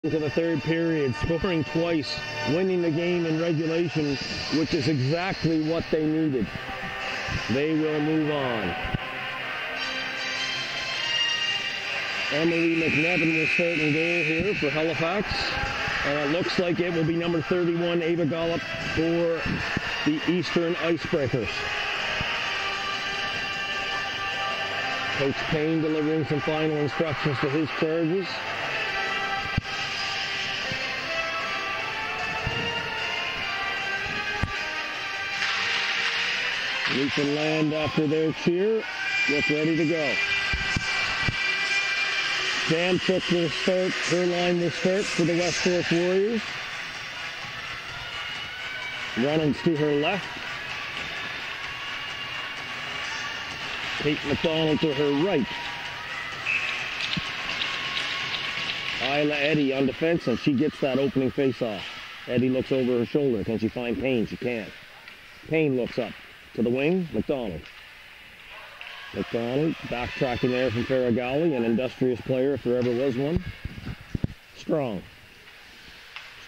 To the third period, scoring twice, winning the game in regulation, which is exactly what they needed. They will move on. Emily McNevin will start in goal here for Halifax, and it looks like it will be number 31, Ava Gollop, for the Eastern Icebreakers. Coach Payne delivering some final instructions to his charges. Newfoundland, after their cheer, look ready to go. Sam took the start, her line will start for the West Forest Warriors. Reynolds to her left. Kate McDonald to her right. Isla Eddy on defense, and she gets that opening face-off. Eddy looks over her shoulder. Can she find Payne? She can. Payne looks up. To the wing, McDonald. McDonald backtracking there from Farragalli, an industrious player if there ever was one. Strong.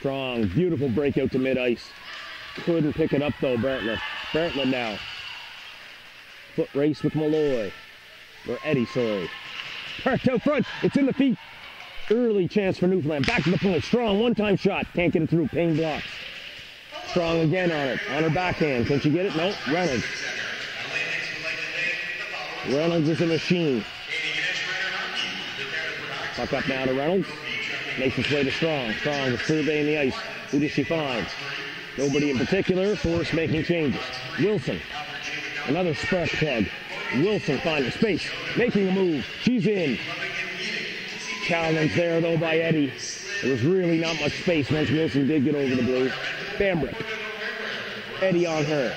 Strong, beautiful breakout to mid-ice. Couldn't pick it up though, Bartlett. Bartlett now. Foot race with Malloy. Or Eddy, sorry. Parked out front, it's in the feet. Early chance for Newfoundland. Back to the point, Strong, one-time shot. Can't get it through, Payne blocks. Strong again on it, on her backhand. Can she get it? No, Reynolds. Reynolds is a machine. Puck up now to Reynolds. Makes its way to Strong. Strong is surveying the ice. Who does she find? Nobody in particular. Forrest making changes. Wilson. Another spark plug. Wilson finding space. Making a move. She's in. Challenge there though by Eddy. There was really not much space once Wilson did get over the blue. Bambrick. Eddy on her.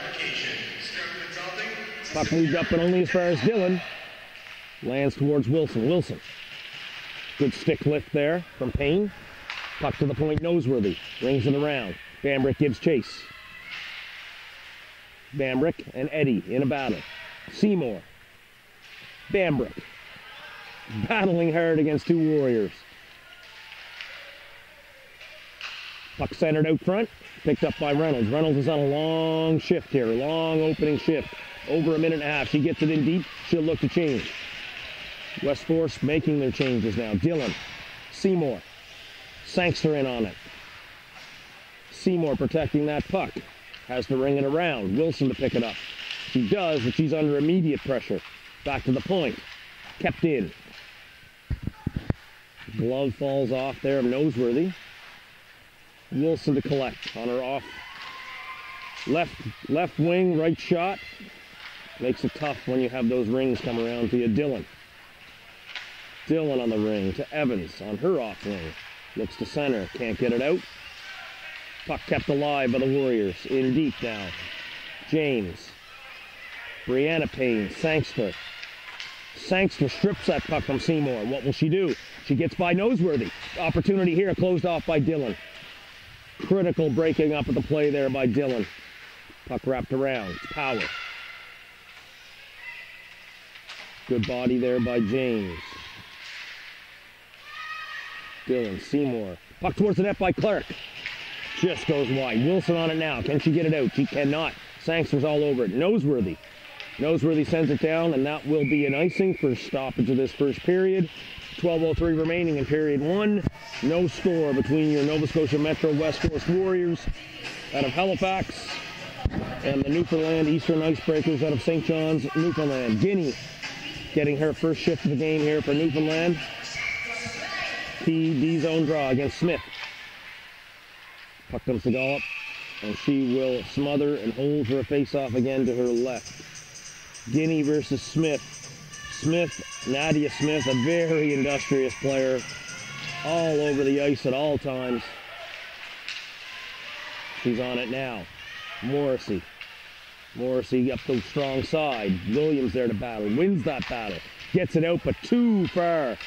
Puck moved up but only as far as Dillon. Lands towards Wilson. Wilson. Good stick lift there from Payne. Puck to the point, Noseworthy. Rings it around. Bambrick gives chase. Bambrick and Eddy in a battle. Seymour. Bambrick. Battling hard against two Warriors. Puck centered out front. Picked up by Reynolds. Reynolds is on a long shift here. Long opening shift. Over a minute and a half. She gets it in deep. She'll look to change. West Force making their changes now. Dillon. Seymour. Sangster in on it. Seymour protecting that puck. Has to ring it around. Wilson to pick it up. She does, but she's under immediate pressure. Back to the point. Kept in. Glove falls off there of Noseworthy. Wilson to collect on her off. Left wing, right shot. Makes it tough when you have those rings come around to you. Dillon. Dillon on the ring to Evans on her off wing. Looks to center. Can't get it out. Puck kept alive by the Warriors. In deep now. James. Brianna Payne. Sangster. Sangster strips that puck from Seymour. What will she do? She gets by Noseworthy. Opportunity here closed off by Dillon. Critical breaking up of the play there by Dillon. Puck wrapped around. It's Power. Good body there by James. Dillon, Seymour. Puck towards the net by Clark. Just goes wide. Wilson on it now. Can she get it out? She cannot. Sangster's all over it. Noseworthy. Noseworthy sends it down, and that will be an icing for stoppage of this first period. 12:03 remaining in period one. No score between your Nova Scotia Metro West Forest Warriors out of Halifax and the Newfoundland Eastern Icebreakers out of St. John's, Newfoundland. Guinea getting her first shift of the game here for Newfoundland. PD zone draw against Smith. Puck comes to Gollop, and she will smother and hold for a face-off again to her left. Guinea versus Smith. Nadia Smith, a very industrious player, all over the ice at all times. She's on it now. Morrissey up the strong side. Williams there to battle, wins that battle, gets it out, but too far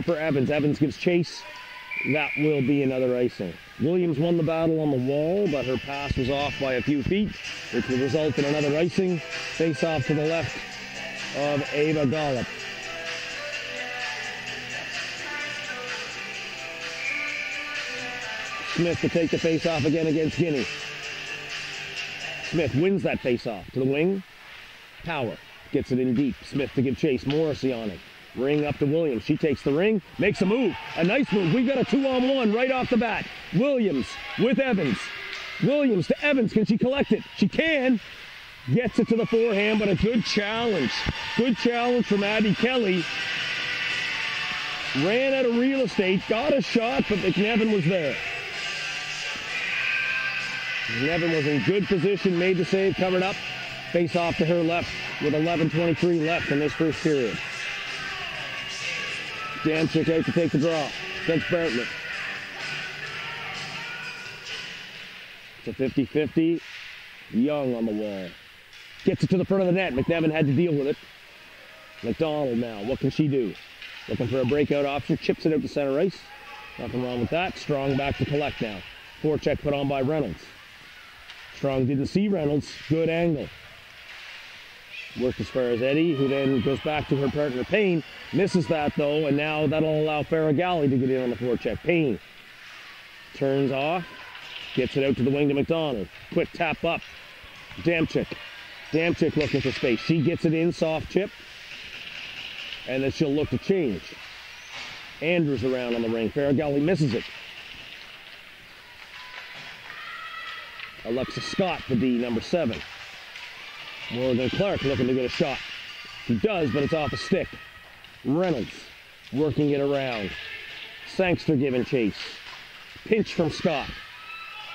for Evans. Evans gives chase. That will be another icing. Williams won the battle on the wall, but her pass was off by a few feet, which will result in another icing. Face off to the left of Ava Gollop. Smith to take the face-off again against Guinea. Smith wins that face-off to the wing. Power gets it in deep. Smith to give chase. Morrissey on it. Ring up to Williams. She takes the ring, makes a move. A nice move. We got a 2-on-1 right off the bat. Williams with Evans. Williams to Evans. Can she collect it? She can. Gets it to the forehand, but a good challenge. Good challenge from Abby Kelly. Ran out of real estate, got a shot, but McNevin was there. McNevin was in good position, made the save, covered up. Face off to her left with 11:23 left in this first period. Damchick out to take the draw against Bartlett. It's a 50-50. Young on the wall. Gets it to the front of the net. McNevin had to deal with it. McDonald now. What can she do? Looking for a breakout option. Chips it out to center ice. Nothing wrong with that. Strong back to collect now. Forecheck put on by Reynolds. Strong didn't see Reynolds. Good angle. Worked as far as Eddie, who then goes back to her partner Payne. Misses that though, and now that'll allow Faragalli to get in on the forecheck. Payne turns off. Gets it out to the wing to McDonald. Quick tap up. Damchick. Damchick looking for space. She gets it in, soft chip. And then she'll look to change. Andrews around on the ring. Faragalli misses it. Alexa Scott, the D, number 7. Morgan Clark looking to get a shot. He does, but it's off a stick. Reynolds working it around. Sangster giving chase. Pinch from Scott.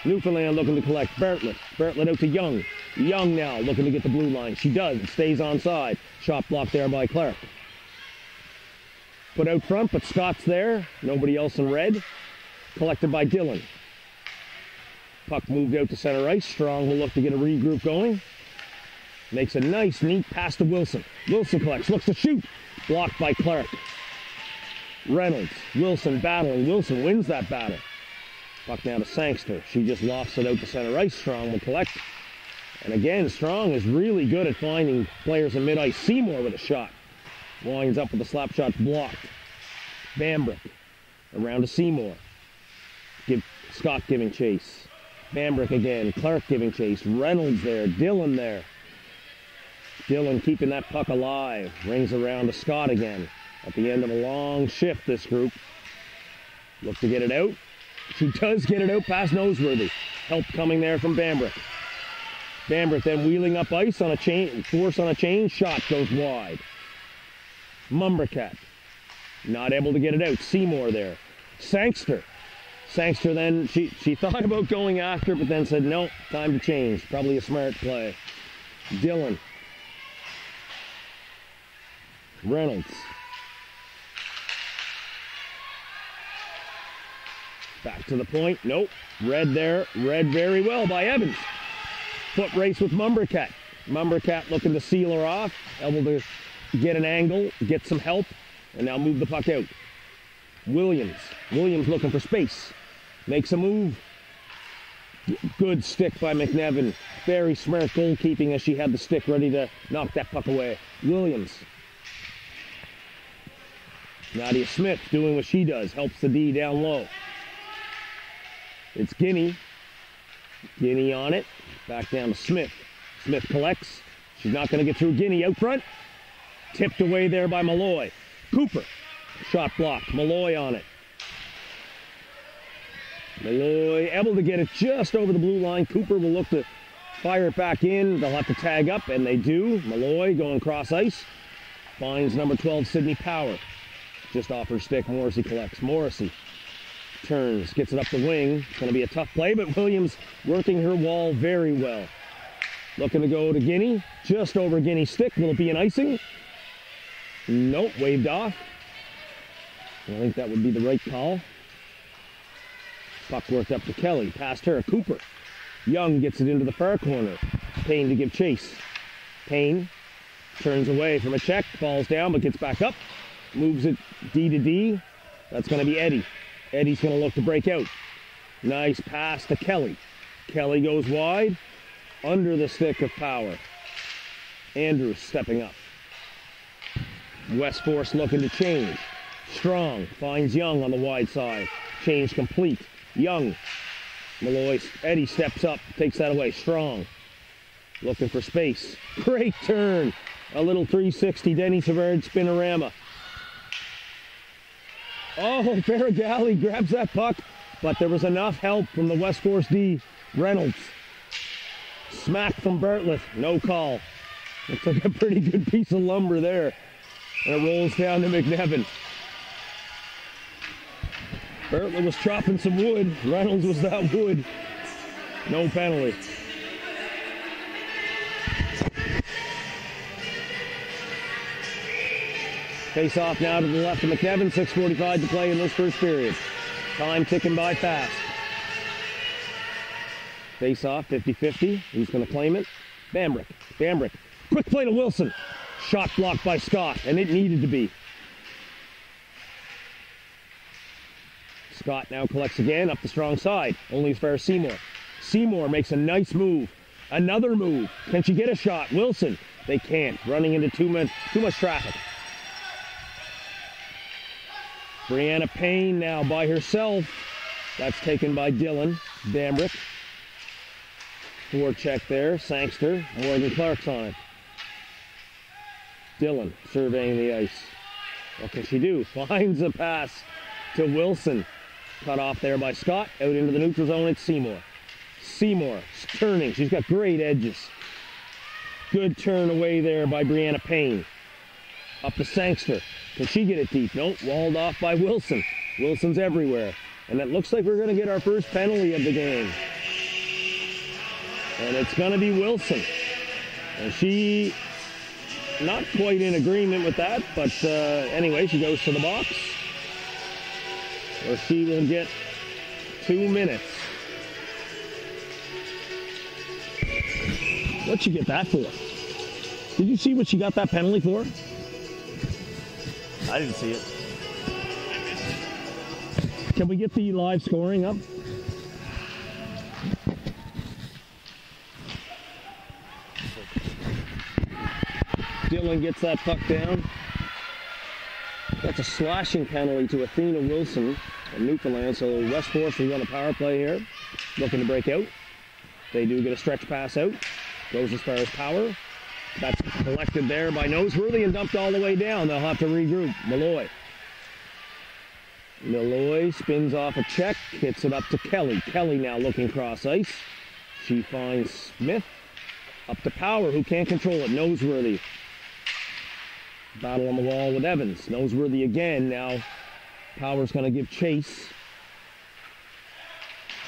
Newfoundland looking to collect. Bartlett. Bartlett out to Young. Young now looking to get the blue line. She does. It stays onside. Shot blocked there by Clark. Put out front, but Scott's there. Nobody else in red. Collected by Dillon. Puck moved out to center ice. Strong will look to get a regroup going. Makes a nice, neat pass to Wilson. Wilson collects. Looks to shoot. Blocked by Clark. Reynolds. Wilson battling. Wilson wins that battle. Puck now to Sangster. She just lofts it out to center ice. Strong will collect. And again, Strong is really good at finding players in mid-ice. Seymour with a shot. Winds up with the slap shot blocked. Bambrick around to Seymour. Scott giving chase. Bambrick again. Clark giving chase. Reynolds there. Dillon there. Dillon keeping that puck alive. Rings around to Scott again. At the end of a long shift, this group. Look to get it out. She does get it out past Noseworthy. Help coming there from Bambrick. Bambrick then wheeling up ice on a chain. Force on a chain. Shot goes wide. Mumbercat. Not able to get it out. Seymour there. Sangster. Sangster then, she thought about going after, but then said, no, time to change. Probably a smart play. Dillon. Reynolds. Back to the point. Nope. Read there. Read very well by Evans. Foot race with Mumbercat. Mumbercat looking to seal her off. Able to get an angle, get some help, and now move the puck out. Williams. Williams looking for space. Makes a move. Good stick by McNevin. Very smart goalkeeping as she had the stick ready to knock that puck away. Williams. Nadia Smith doing what she does. Helps the D down low. It's Guinea. Guinea on it. Back down to Smith. Smith collects. She's not going to get through Guinea out front. Tipped away there by Malloy. Cooper. Shot blocked. Malloy on it. Malloy able to get it just over the blue line. Cooper will look to fire it back in. They'll have to tag up, and they do. Malloy going cross ice. Finds number 12, Sydney Power. Just off her stick. Morrissey collects. Morrissey turns. Gets it up the wing. It's going to be a tough play, but Williams working her wall very well. Looking to go to Guinea. Just over Guinea's stick. Will it be an icing? Nope. Waved off. I think that would be the right call. Puck worked up to Kelly. Past her. Cooper. Young gets it into the far corner. Payne to give chase. Payne turns away from a check. Falls down but gets back up. Moves it D to D. That's going to be Eddie. Eddie's going to look to break out. Nice pass to Kelly. Kelly goes wide. Under the stick of Power. Andrews stepping up. West Force looking to change. Strong finds Young on the wide side. Change complete. Young Malloy, Eddie steps up, takes that away. Strong, looking for space. Great turn. A little 360 Denny Savard spinorama. Oh, Faragalli grabs that puck, but there was enough help from the West Force D. Reynolds. Smack from Bartlett, no call. Looks like a pretty good piece of lumber there. And it rolls down to McNevin. Bartlett was chopping some wood. Reynolds was that wood. No penalty. Face off now to the left of McNevin. 6:45 to play in this first period. Time ticking by fast. Face off, 50-50. Who's going to claim it? Bambrick. Bambrick. Quick play to Wilson. Shot blocked by Scott, and it needed to be. Scott now collects again up the strong side. Only as far as Seymour. Seymour makes a nice move. Another move. Can she get a shot? Wilson. They can't. Running into too much traffic. Brianna Payne now by herself. That's taken by Dylan. Bambrick. Forecheck there. Sangster. Morgan Clark's on it. Dylan surveying the ice. What can she do? Finds a pass to Wilson. Cut off there by Scott. Out into the neutral zone, it's Seymour. Seymour turning. She's got great edges. Good turn away there by Brianna Payne. Up to Sangster. Can she get it deep? Nope. Walled off by Wilson. Wilson's everywhere. And it looks like we're going to get our first penalty of the game. And it's going to be Wilson. And she not quite in agreement with that, but anyway, she goes to the box. Or she will get 2 minutes. What'd she get that for? Did you see what she got that penalty for? I didn't see it. Can we get the live scoring up? Dylan gets that puck down. That's a slashing penalty to Athena Wilson of Newfoundland. So West Force will run a power play here, looking to break out. They do get a stretch pass out. Goes as far as Power. That's collected there by Noseworthy and dumped all the way down. They'll have to regroup. Malloy. Malloy spins off a check, hits it up to Kelly. Kelly now looking cross ice. She finds Smith. Up to Power, who can't control it. Noseworthy. Battle on the wall with Evans. Noseworthy again. Now Power's going to give chase.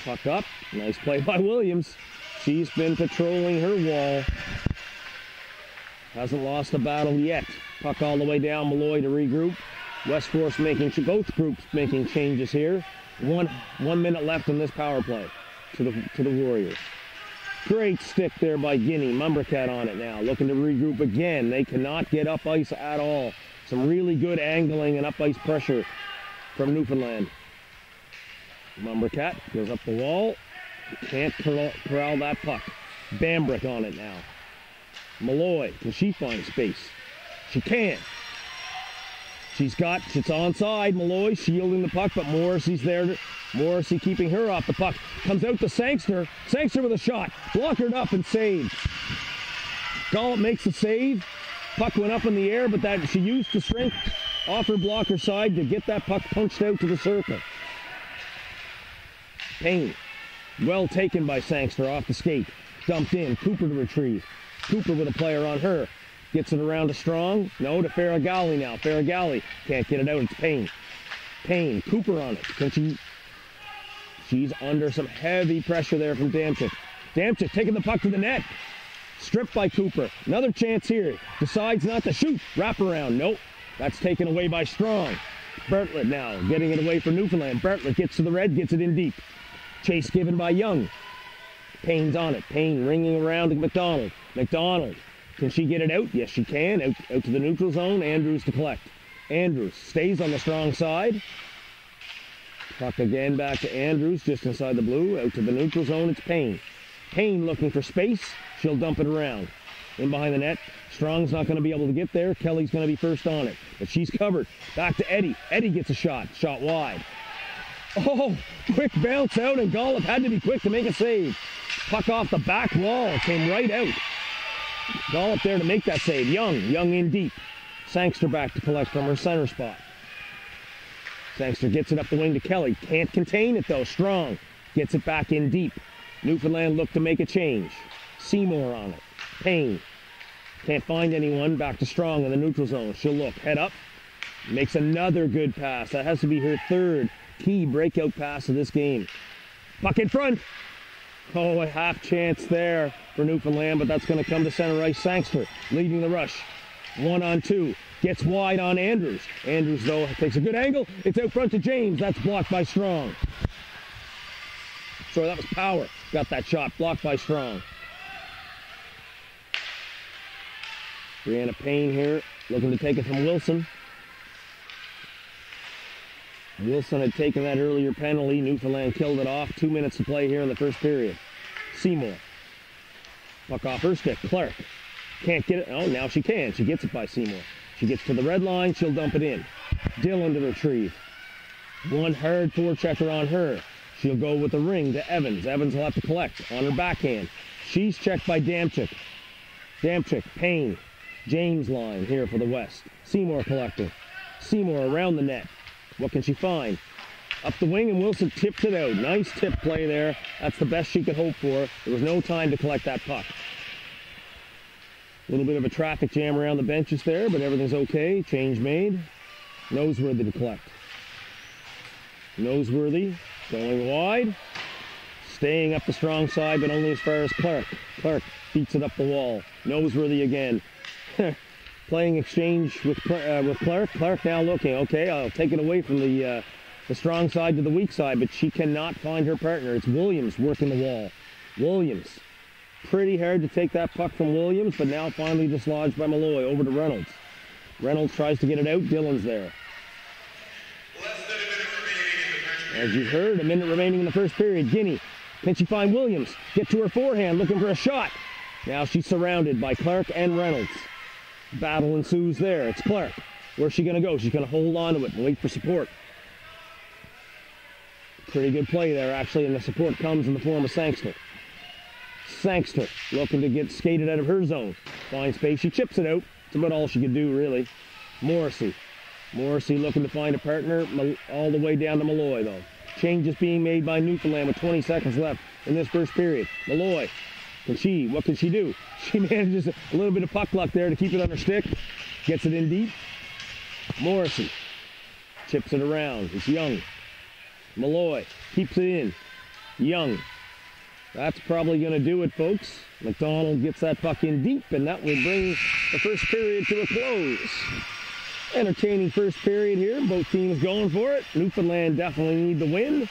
Puck up. Nice play by Williams. She's been patrolling her wall. Hasn't lost a battle yet. Puck all the way down. Malloy to regroup. West Force making, both groups making changes here. One minute left in this power play to the Warriors. Great stick there by Guinea. Mumbercat on it now. Looking to regroup again. They cannot get up ice at all. Some really good angling and up ice pressure from Newfoundland. Mumbercat goes up the wall. Can't corral that puck. Bambrick on it now. Malloy, can she find space? She can. It's onside. Malloy shielding the puck, but Morrissey's there. Morrissey keeping her off the puck. Comes out to Sangster. Sangster with a shot. Blockered up and saved. Gollop makes the save. Puck went up in the air, but that she used the strength off her blocker side to get that puck punched out to the circle. Payne. Well taken by Sangster off the skate. Dumped in. Cooper to retrieve. Cooper with a player on her. Gets it around to Strong. No, to Faragalli now. Faragalli can't get it out. It's Payne. Payne. Cooper on it. Can she? She's under some heavy pressure there from Damchik. Damchik taking the puck to the net. Stripped by Cooper. Another chance here. Decides not to shoot. Wrap around. Nope. That's taken away by Strong. Bartlett now getting it away from Newfoundland. Bartlett gets to the red. Gets it in deep. Chase given by Young. Payne's on it. Payne ringing around to McDonald. McDonald. Can she get it out? Yes, she can. Out to the neutral zone. Andrews to collect. Andrews stays on the strong side. Puck again back to Andrews, just inside the blue. Out to the neutral zone, it's Payne. Payne looking for space. She'll dump it around. In behind the net. Strong's not going to be able to get there. Kelly's going to be first on it. But she's covered. Back to Eddie. Eddie gets a shot. Shot wide. Oh, quick bounce out, and Gollop had to be quick to make a save. Puck off the back wall, came right out. Gollop there to make that save. Young in deep. Sangster back to collect from her center spot. Sangster gets it up the wing to Kelly. Can't contain it though, Strong. Gets it back in deep. Newfoundland look to make a change. Seymour on it. Payne. Can't find anyone. Back to Strong in the neutral zone. She'll look. Head up. Makes another good pass. That has to be her third key breakout pass of this game. Puck in front. Oh, a half chance there for Newfoundland, but that's going to come to center ice. Sangster leading the rush. 1-on-2. Gets wide on Andrews. Andrews, though, takes a good angle. It's out front to James. That's blocked by Strong. Sorry, that was Power. Got that shot. Blocked by Strong. Brianna Payne here, looking to take it from Wilson. Wilson had taken that earlier penalty. Newfoundland killed it off. 2 minutes to play here in the first period. Seymour. Puck off her stick. Clark. Can't get it. Oh, now she can. She gets it by Seymour. She gets to the red line. She'll dump it in. Dillon to retrieve. One hard forechecker on her. She'll go with the ring to Evans. Evans will have to collect on her backhand. She's checked by Damchik. Damchik, Payne. James line here for the West. Seymour collecting. Seymour around the net. What can she find? Up the wing, and Wilson tips it out. Nice tip play there. That's the best she could hope for. There was no time to collect that puck. A little bit of a traffic jam around the benches there, but everything's okay. Change made. Noseworthy to collect. Noseworthy going wide. Staying up the strong side, but only as far as Clark. Clark beats it up the wall. Noseworthy again. Playing exchange with Clark. Clark now looking. Okay, I'll take it away from the strong side to the weak side, but she cannot find her partner. It's Williams working the wall. Williams. Pretty hard to take that puck from Williams, but now finally dislodged by Malloy. Over to Reynolds. Reynolds tries to get it out. Dillon's there. As you heard, a minute remaining in the first period. Guinea. Can she find Williams? Get to her forehand, looking for a shot. Now she's surrounded by Clark and Reynolds. Battle ensues there. It's Clark. Where's she going to go? She's going to hold on to it and wait for support. Pretty good play there, actually, and the support comes in the form of Sangster. Sangster looking to get skated out of her zone. Finds space. She chips it out. It's about all she could do, really. Morrissey. Morrissey looking to find a partner all the way down to Malloy, though. Changes being made by Newfoundland with 20 seconds left in this first period. Malloy. What can she do? She manages a little bit of puck luck there to keep it on her stick. Gets it in deep. Morrissey chips it around. It's Young. Malloy keeps it in. Young. That's probably going to do it, folks. McDonald gets that puck in deep, and that will bring the first period to a close. Entertaining first period here. Both teams going for it. Newfoundland definitely need the win.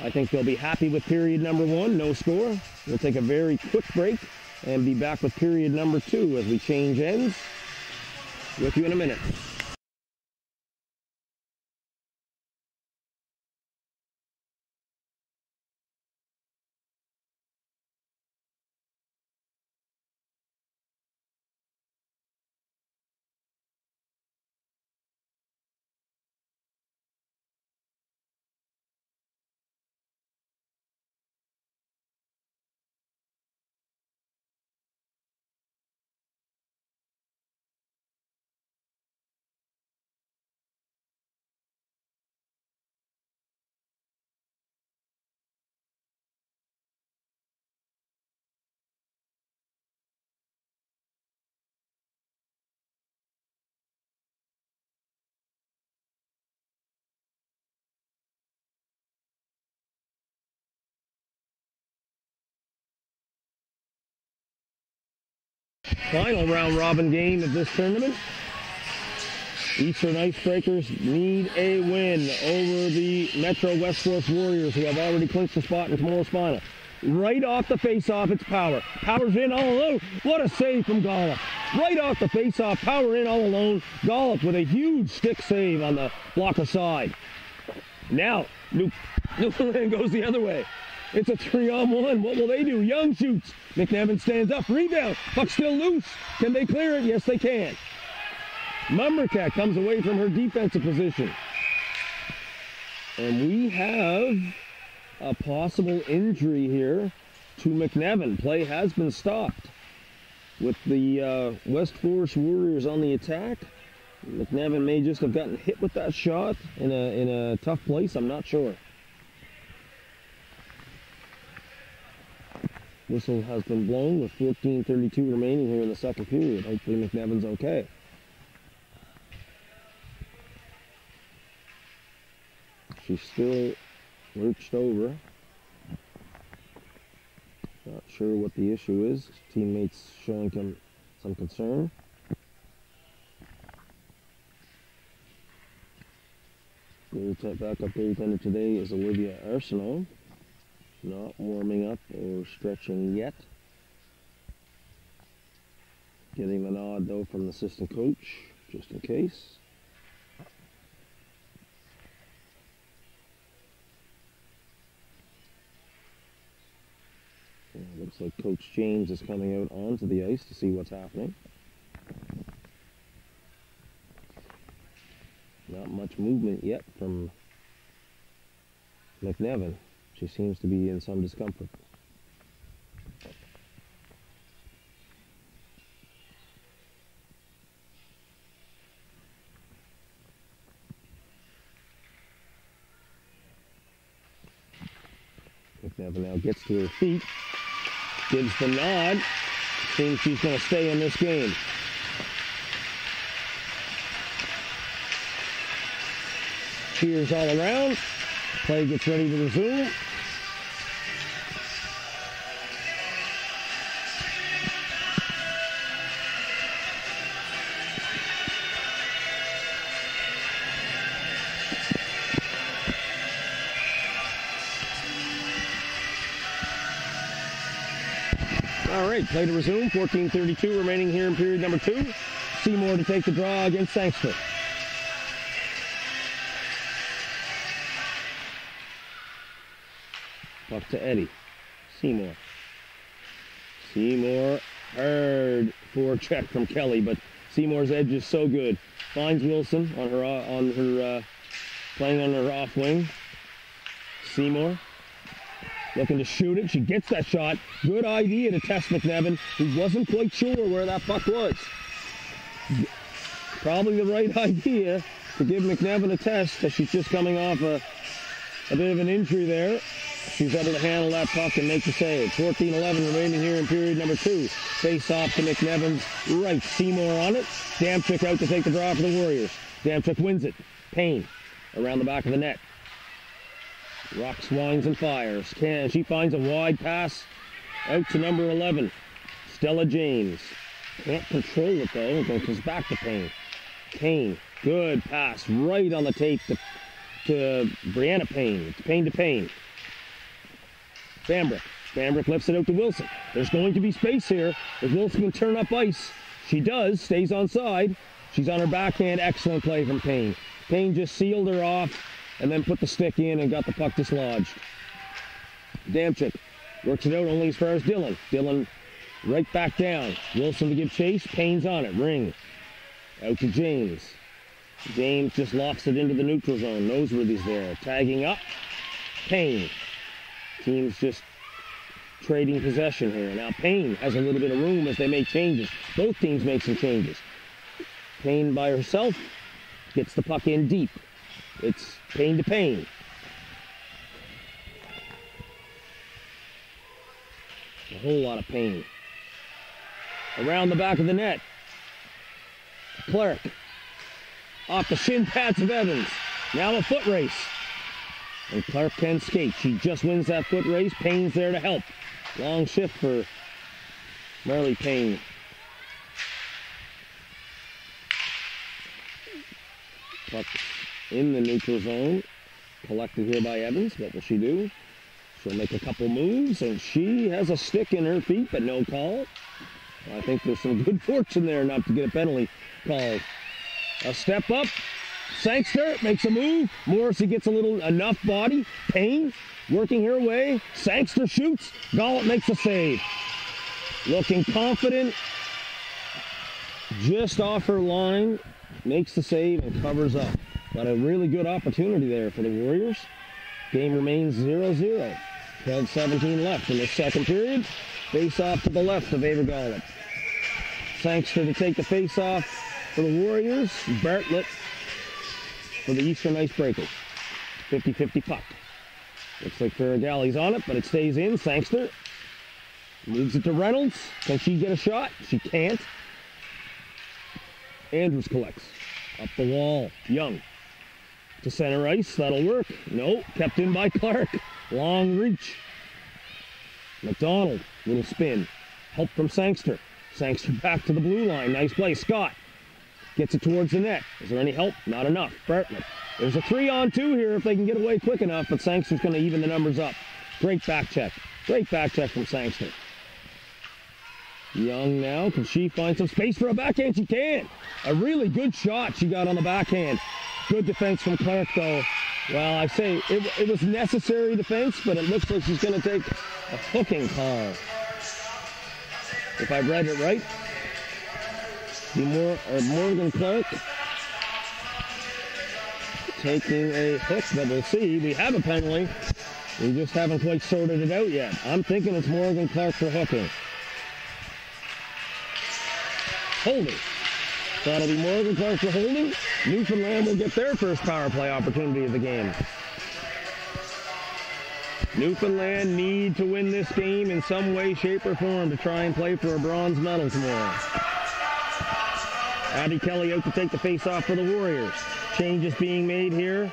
I think they'll be happy with period number 1, no score. We'll take a very quick break and be back with period number 2 as we change ends. With you in a minute. Final round robin game of this tournament. Eastern Icebreakers need a win over the Metro West Force Warriors, who have already clinched a spot in tomorrow's final. Right off the face-off, it's Power. Power's in all alone. What a save from Gollop. Right off the face-off, Power in all alone. Gollop with a huge stick save on the block aside. Now, Newfoundland goes the other way. It's a 3-on-1. What will they do? Young shoots. McNevin stands up. Rebound. Puck still loose. Can they clear it? Yes, they can. Mumbercat comes away from her defensive position. And we have a possible injury here to McNevin. Play has been stopped. With the West Forest Warriors on the attack, McNevin may just have gotten hit with that shot in a tough place. I'm not sure. Whistle has been blown with 14:32 remaining here in the second period. Hopefully McNevin's okay. She's still lurched over. Not sure what the issue is. Teammates showing him some concern. The backup goaltender today is Olivia Arsenault. Not warming up or stretching yet. Getting the nod though from the assistant coach, just in case. Looks like Coach James is coming out onto the ice to see what's happening. Not much movement yet from McNevin. She seems to be in some discomfort. McNevin now gets to her feet, gives the nod, seems she's going to stay in this game. Cheers all around. Play gets ready to resume. All right, play to resume. 14:32 remaining here in period number 2. Seymour to take the draw against Sangster. Puck to Eddie. Seymour. Seymour, hard forecheck from Kelly, but Seymour's edge is so good. Finds Wilson on her playing on her off wing. Seymour looking to shoot it. She gets that shot. Good idea to test McNevin, who wasn't quite sure where that puck was. Probably the right idea to give McNevin a test, because she's just coming off a bit of an injury there. She's able to handle that puck and make the save. 14:11 remaining here in period number 2. Face off to McNevin's right. Seymour on it. Damchuk out to take the draw for the Warriors. Damchuk wins it. Payne around the back of the net. Rocks, winds, and fires. She finds a wide pass out to number 11, Stella James. Can't control it though. It goes back to Payne. Payne, good pass right on the tape to Brianna Payne. It's Payne to Payne. Bambrick. Bambrick lifts it out to Wilson. There's going to be space here. If Wilson can turn up ice, she does. Stays on side. She's on her backhand. Excellent play from Payne. Payne just sealed her off and then put the stick in and got the puck dislodged. Damchuk works it out only as far as Dillon. Dillon right back down. Wilson to give chase. Payne's on it. Ring. Out to James. James just locks it into the neutral zone. Noseworthy's there. Tagging up. Payne. Teams just trading possession here. Now Payne has a little bit of room as they make changes. Both teams make some changes. Payne by herself gets the puck in deep. It's Payne to Payne. A whole lot of Payne. Around the back of the net. Clark. Off the shin pads of Evans. Now a foot race. And Clark can skate. She just wins that foot race. Payne's there to help. Long shift for Marley Payne. Puck in the neutral zone. Collected here by Evans. What will she do? She'll make a couple moves, and she has a stick in her feet, but no call. I think there's some good fortune there not to get a penalty called. A step up. Sangster makes a move. Morrissey gets enough body. Payne working her way. Sangster shoots. Gollop makes a save. Looking confident. Just off her line. Makes the save and covers up. But a really good opportunity there for the Warriors. Game remains 0-0. 12:17 left in the second period. Face off to the left of Ava Gollop. Sangster to take the face off for the Warriors. Bartlett for the Eastern Icebreakers. 50-50 puck. Looks like Ferragali's on it, but it stays in. Sangster moves it to Reynolds. Can she get a shot? She can't. Andrews collects. Up the wall. Young. To center ice. That'll work. No. Kept in by Clark. Long reach. McDonald. Little spin. Help from Sangster. Sangster back to the blue line. Nice play. Scott gets it towards the net. Is there any help? Not enough. Bartlett. There's a 3-on-2 here if they can get away quick enough, but Sangster's going to even the numbers up. Great back check. Great back check from Sangster. Young now. Can she find some space for a backhand? She can. A really good shot she got on the backhand. Good defense from Clark, though. Well, I say it was necessary defense, but it looks like she's going to take a hooking call. If I've read it right. Morgan Clark taking a hook, but we'll see. We have a penalty. We just haven't quite sorted it out yet. I'm thinking it's Morgan Clark for hooking. Holding. So it'll be Morgan Clark for holding. Newfoundland will get their first power play opportunity of the game. Newfoundland need to win this game in some way, shape, or form to try and play for a bronze medal tomorrow. Abby Kelly out to take the face off for the Warriors. Changes being made here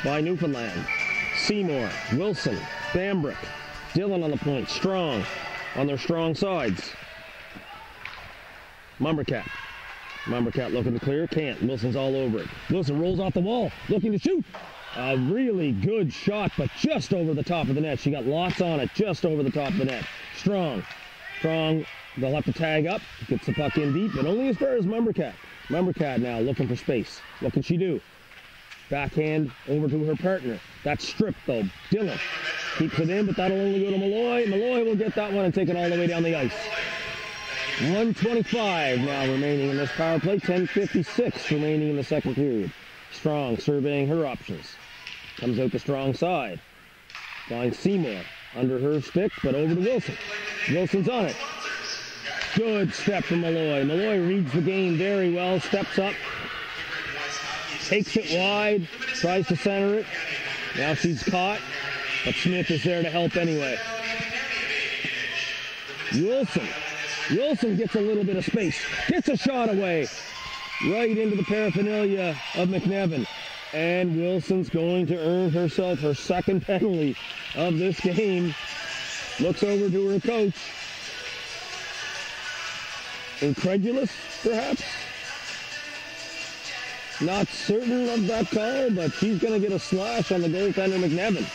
by Newfoundland. Seymour, Wilson, Bambrick, Dillon on the point, Strong on their strong sides. Mumbercat looking to clear, can't. Wilson's all over it. Wilson rolls off the wall, looking to shoot. A really good shot, but just over the top of the net. She got lots on it, just over the top of the net. Strong, they'll have to tag up. Gets the puck in deep, but only as far as Mumbercat. Mumbercat now looking for space. What can she do? Backhand over to her partner. That's stripped though. Dillon keeps it in, but that'll only go to Malloy. Malloy will get that one and take it all the way down the ice. 1:25 now remaining in this power play. 10:56 remaining in the second period. Strong surveying her options. Comes out the strong side. Finds Seymour under her stick, but over to Wilson. Wilson's on it. Good step from Malloy. Malloy reads the game very well, steps up, takes it wide, tries to center it. Now she's caught, but Smith is there to help anyway. Wilson gets a little bit of space, gets a shot away, right into the paraphernalia of McNevin. And Wilson's going to earn herself her second penalty of this game. Looks over to her coach. Incredulous, perhaps? Not certain of that call, but she's going to get a slash on the goaltender McNevin.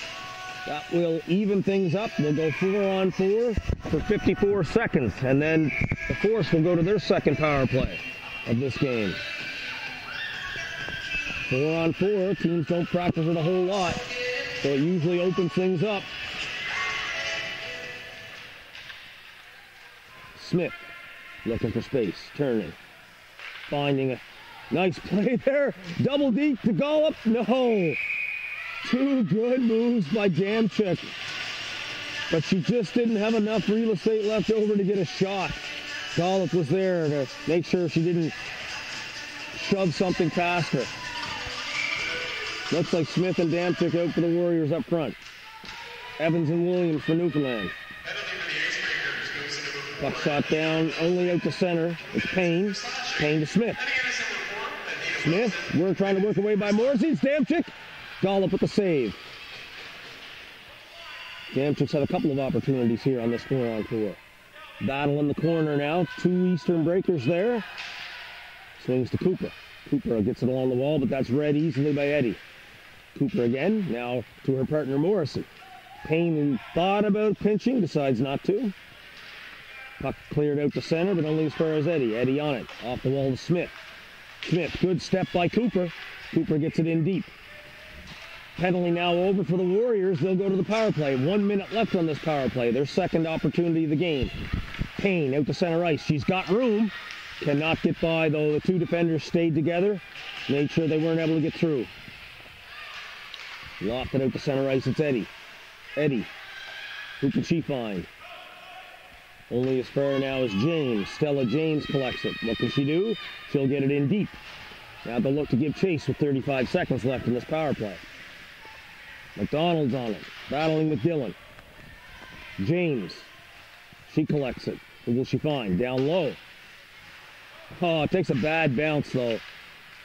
That will even things up. We'll go 4-on-4 for 54 seconds, and then the Force will go to their second power play of this game. 4-on-4, teams don't practice it a whole lot, so it usually opens things up. Smith looking for space, turning, finding a nice play there. Double deep to Gollop. No. Two good moves by Damchuk, but she just didn't have enough real estate left over to get a shot. Gollop was there to make sure she didn't shove something past her. Looks like Smith and Damchuk out for the Warriors up front. Evans and Williams for Newfoundland. Puck shot down, only out to center. It's Payne. Payne to Smith. Smith, we're trying to work away by Morrissey. Damchuk. Gollop with the save. Damchuk's had a couple of opportunities here on this 4-on-4. Battle in the corner now. Two Eastern Breakers there. Swings to Cooper. Cooper gets it along the wall, but that's read easily by Eddie. Cooper again, now to her partner Morrison. Payne thought about pinching, decides not to. Puck cleared out to center, but only as far as Eddie. Eddie on it, off the wall to Smith. Smith, good step by Cooper. Cooper gets it in deep. Penalty now over for the Warriors. They'll go to the power play. 1 minute left on this power play. Their second opportunity of the game. Payne out to center ice. She's got room. Cannot get by, though. The two defenders stayed together. Made sure they weren't able to get through. Lofted out to center ice. It's Eddie. Eddie. Who can she find? Only as far now as James. Stella James collects it. What can she do? She'll get it in deep. Now they'll look to give chase with 35 seconds left in this power play. McDonald's on it. Battling with Dylan. James. She collects it. Who will she find? Down low. Oh, it takes a bad bounce, though.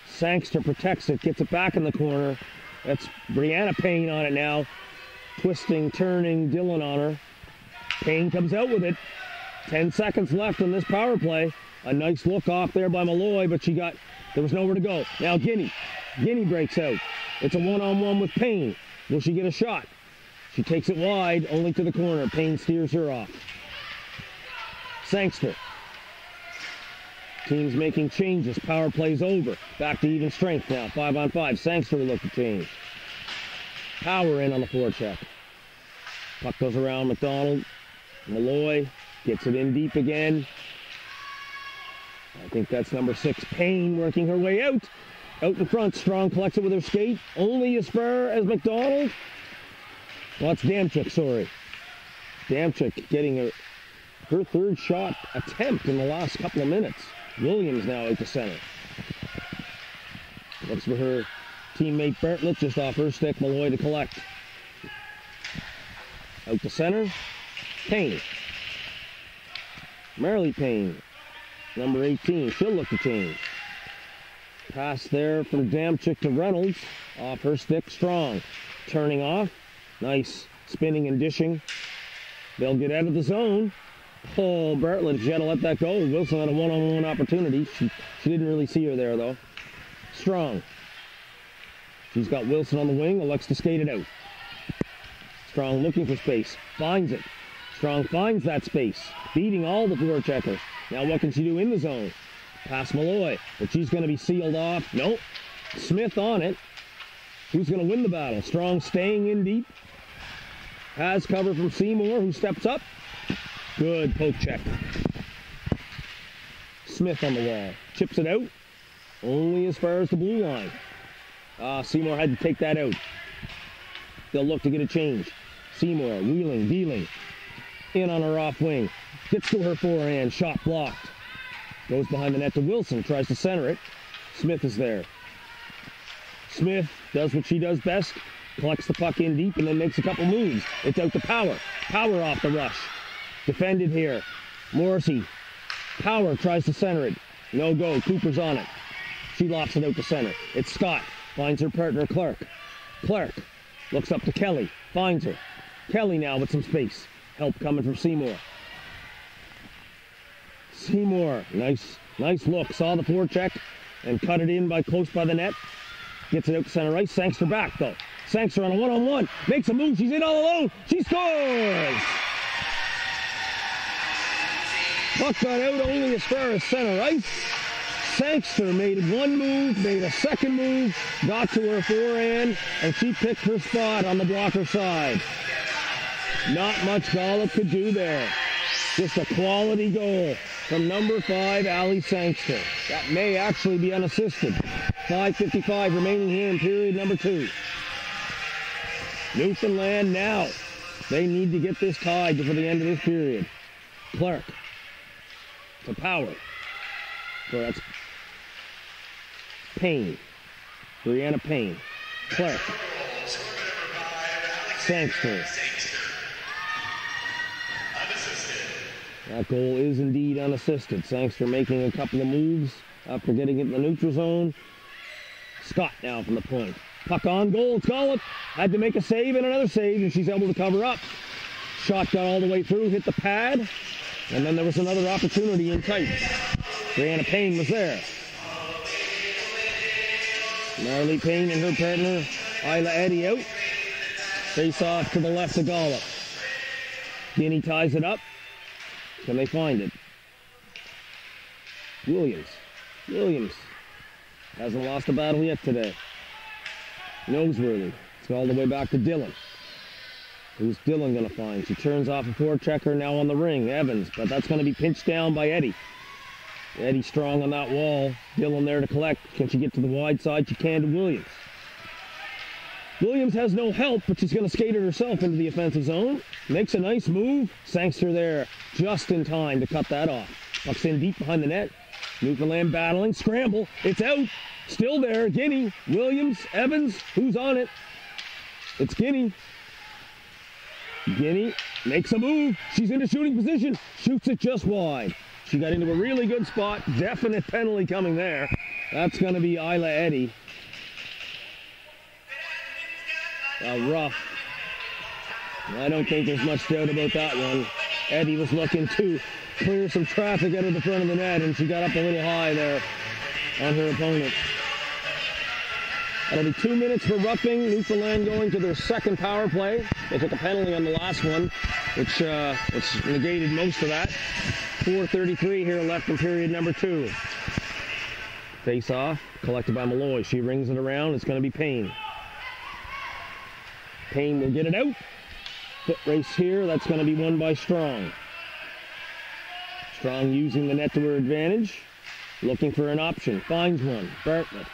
Sangster protects it. Gets it back in the corner. That's Brianna Payne on it now. Twisting, turning, Dylan on her. Payne comes out with it. 10 seconds left in this power play. A nice look off there by Malloy, but there was nowhere to go. Now Guinea. Guinea breaks out. It's a one-on-one with Payne. Will she get a shot? She takes it wide, only to the corner. Payne steers her off. Sangster. Teams making changes. Power play's over. Back to even strength now. 5-on-5. Sangster will look to change. Power in on the forecheck. Puck goes around McDonald. Malloy gets it in deep again. I think that's number 6, Payne, working her way out. Out in front. Strong collects it with her skate. Only as far as McDonald. Well, that's Damchuk, sorry. Damchuk getting her third shot attempt in the last couple of minutes. Williams now out to center. Looks for her teammate Bartlett just off her stick. Malloy to collect. Out to center. Payne. Marley Payne. Number 18. She'll look to change. Pass there from Damchuk to Reynolds. Off her stick. Strong. Turning off. Nice spinning and dishing. They'll get out of the zone. Oh, Bartlett, she had to let that go. Wilson had a one-on-one opportunity. She didn't really see her there, though. Strong. She's got Wilson on the wing. Elects to skate it out. Strong looking for space. Finds it. Strong finds that space. Beating all the floor checkers. Now what can she do in the zone? Pass Malloy. But she's going to be sealed off. Nope. Smith on it. Who's going to win the battle? Strong staying in deep. Has cover from Seymour, who steps up. Good poke check. Smith on the wall. Chips it out. Only as far as the blue line. Seymour had to take that out. They'll look to get a change. Seymour wheeling, dealing. In on her off wing. Gets to her forehand. Shot blocked. Goes behind the net to Wilson. Tries to center it. Smith is there. Smith does what she does best. Collects the puck in deep and then makes a couple moves. It's out to Power. Power off the rush. Defended here. Morrissey. Power tries to center it. No go. Cooper's on it. She lofts it out to center. It's Scott. Finds her partner Clark. Clark looks up to Kelly. Finds her. Kelly now with some space. Help coming from Seymour. Seymour. Nice look. Saw the forecheck and cut it in close by the net. Gets it out to center ice. Sangster back though. Sangster on a one-on-one. Makes a move. She's in all alone. She scores! Puck got out only as far as center ice. Sangster made one move, made a second move, got to her forehand, and she picked her spot on the blocker side. Not much Gollop could do there. Just a quality goal from number 5, Allie Sangster. That may actually be unassisted. 5:55 remaining here in period number 2. Newfoundland now. They need to get this tied before the end of this period. Clark. To Power. So that's Payne. Brianna Payne. Clark. Sangster. That goal is indeed unassisted. Sangster making a couple of moves after getting it in the neutral zone. Scott now from the point. Puck on goal. It's Gollop. Had to make a save and another save, and she's able to cover up. Shot got all the way through, hit the pad, and then there was another opportunity in tight. Brianna Payne was there. Marley Payne and her partner, Isla Eddy out. Face off to the left of Gollop. Guinea ties it up. Can they find it? Williams hasn't lost a battle yet today. Noseworthy. It's all the way back to Dylan. Who's Dylan going to find? She turns off a forechecker now on the ring. Evans, but that's going to be pinched down by Eddie. Eddie strong on that wall. Dillon there to collect. Can she get to the wide side? She can to Williams. Williams has no help, but she's going to skate it herself into the offensive zone. Makes a nice move. Sangster there just in time to cut that off. Pucks in deep behind the net. Newfoundland battling. Scramble. It's out. Still there. Guinea. Williams. Evans. Who's on it? It's Guinea. Guinea makes a move. She's into shooting position. Shoots it just wide. She got into a really good spot. Definite penalty coming there. That's going to be Isla Eddy. Rough. I don't think there's much doubt about that one. Eddy was looking to clear some traffic out of the front of the net, and she got up a little high there on her opponent. That'll be 2 minutes for roughing. Newfoundland going to their second power play. They took a penalty on the last one, which negated most of that. 4:33 here left in period number 2. Face off, collected by Malloy. She rings it around. It's going to be Payne. Payne will get it out. Foot race here. That's going to be won by Strong. Strong using the net to her advantage. Looking for an option. Finds one. Bartlett.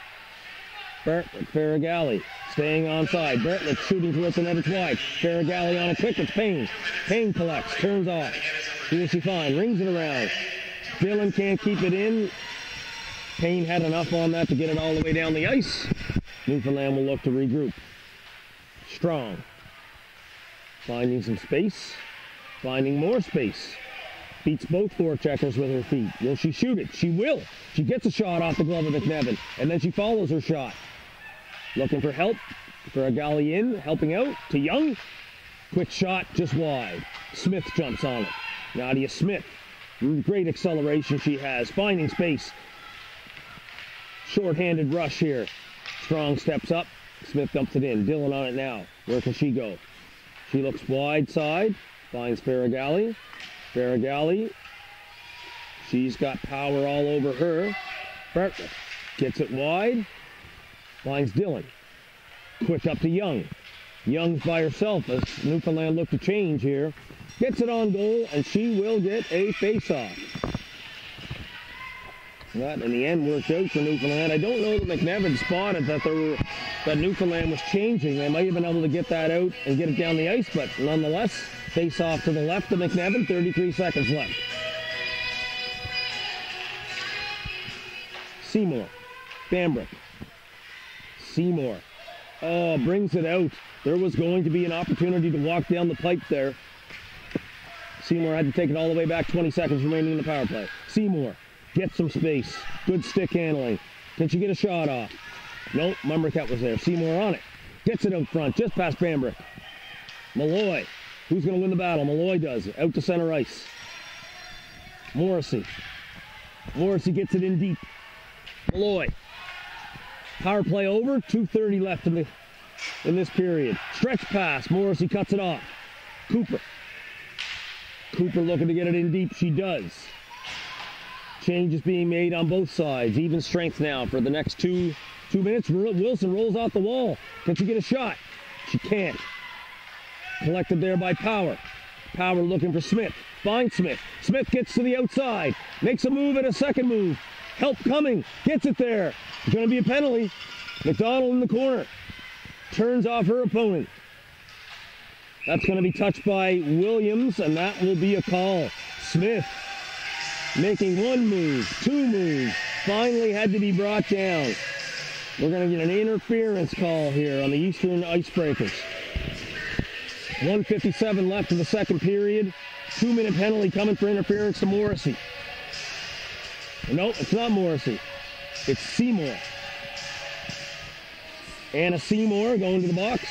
Farragalli staying onside. Bartlett shooting towards the net. It's wide. Farragalli on a quick. It's Payne. Payne collects. Turns off. Who will she find? Rings it around. Dillon can't keep it in. Payne had enough on that to get it all the way down the ice. Newfoundland will look to regroup. Strong. Finding some space. Finding more space. Beats both forecheckers with her feet. Will she shoot it? She will. She gets a shot off the glove of McNevin, and then she follows her shot. Looking for help. For a galley in, helping out to Young. Quick shot, just wide. Smith jumps on it. Nadia Smith. Great acceleration she has. Finding space. Short-handed rush here. Strong steps up. Smith dumps it in. Dillon on it now. Where can she go? She looks wide side. Finds Farragalli. Farragalli. She's got power all over her. Bartlett gets it wide. Finds Dillon. Quick up to Young. Young's by herself as Newfoundland look to change here. Gets it on goal, and she will get a face-off. That, in the end, worked out for Newfoundland. I don't know that McNevin spotted that Newfoundland was changing. They might have been able to get that out and get it down the ice, but nonetheless, face-off to the left of McNevin. 33 seconds left. Seymour. Bambrick. Seymour. Oh, brings it out. There was going to be an opportunity to walk down the pipe there. Seymour had to take it all the way back. 20 seconds remaining in the power play. Seymour gets some space. Good stick handling. Can she get a shot off? Nope, Mumbercat was there. Seymour on it. Gets it out front, just past Bambrick. Malloy. Who's going to win the battle? Malloy does. Out to center ice. Morrissey. Morrissey gets it in deep. Malloy. Power play over. 2:30 left in this period. Stretch pass. Morrissey cuts it off. Cooper. Cooper looking to get it in deep. She does. Changes being made on both sides. Even strength now for the next two minutes. Wilson rolls out the wall. Can she get a shot? She can't. Collected there by Power. Power looking for Smith. Finds Smith. Smith gets to the outside. Makes a move and a second move. Help coming. Gets it there. It's going to be a penalty. McDonald in the corner. Turns off her opponent. That's going to be touched by Williams, and that will be a call. Smith making one move, two moves. Finally had to be brought down. We're going to get an interference call here on the Eastern Icebreakers. 1:57 left in the second period. 2-minute penalty coming for interference to Morrissey. No, it's not Morrissey. It's Seymour. Anna Seymour going to the box.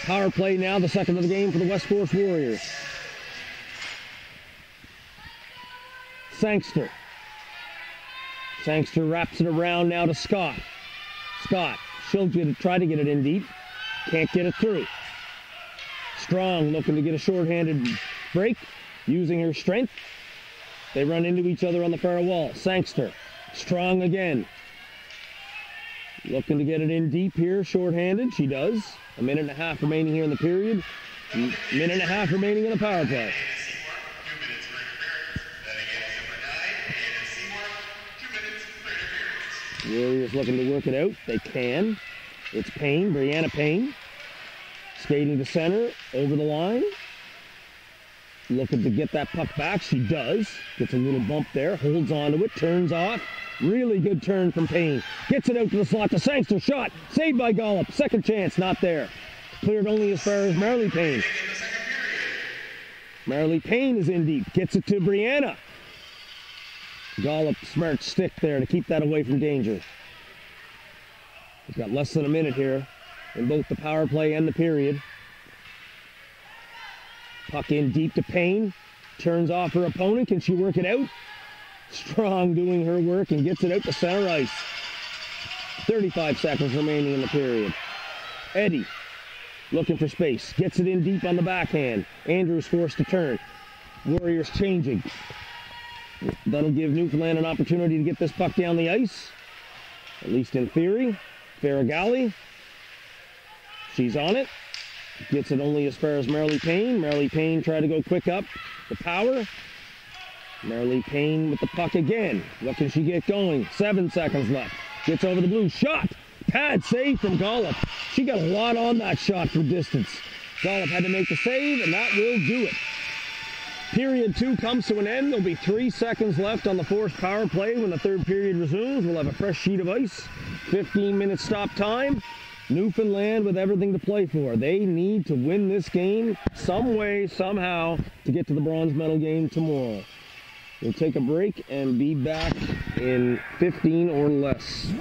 Power play now, the second of the game for the West Force Warriors. Sangster. Sangster wraps it around now to Scott. Scott, she'll try to get it in deep. Can't get it through. Strong looking to get a shorthanded break, using her strength. They run into each other on the far wall. Sangster, Strong again. Looking to get it in deep here, shorthanded. She does. 1.5 minutes remaining here in the period. 1.5 minutes remaining in the power play. Warriors looking to work it out. They can. It's Payne, Brianna Payne. Skating to center, over the line. Looking to get that puck back. She does. Gets a little bump there, holds onto it, turns off. Really good turn from Payne. Gets it out to the slot to Sangster. Shot. Saved by Gollop. Second chance, not there. Cleared only as far as Marley Payne. Marley Payne is in deep. Gets it to Brianna. Gollop, smart stick there to keep that away from danger. We've got less than a minute here in both the power play and the period. Puck in deep to Payne. Turns off her opponent. Can she work it out? Strong doing her work and gets it out to center ice. 35 seconds remaining in the period. Eddie looking for space. Gets it in deep on the backhand. Andrews forced to turn. Warriors changing. That'll give Newfoundland an opportunity to get this puck down the ice. At least in theory. Faragalli. She's on it. Gets it only as far as Marley Payne. Marley Payne tried to go quick up the power. Marley Payne with the puck again. What can she get going? 7 seconds left. Gets over the blue. Shot. Pad save from Gollop. She got a lot on that shot from distance. Gollop had to make the save, and that will do it. Period 2 comes to an end. There'll be 3 seconds left on the forced power play when the third period resumes. We'll have a fresh sheet of ice. 15-minute stop time. Newfoundland with everything to play for. They need to win this game some way, somehow, to get to the bronze medal game tomorrow. We'll take a break and be back in 15 or less.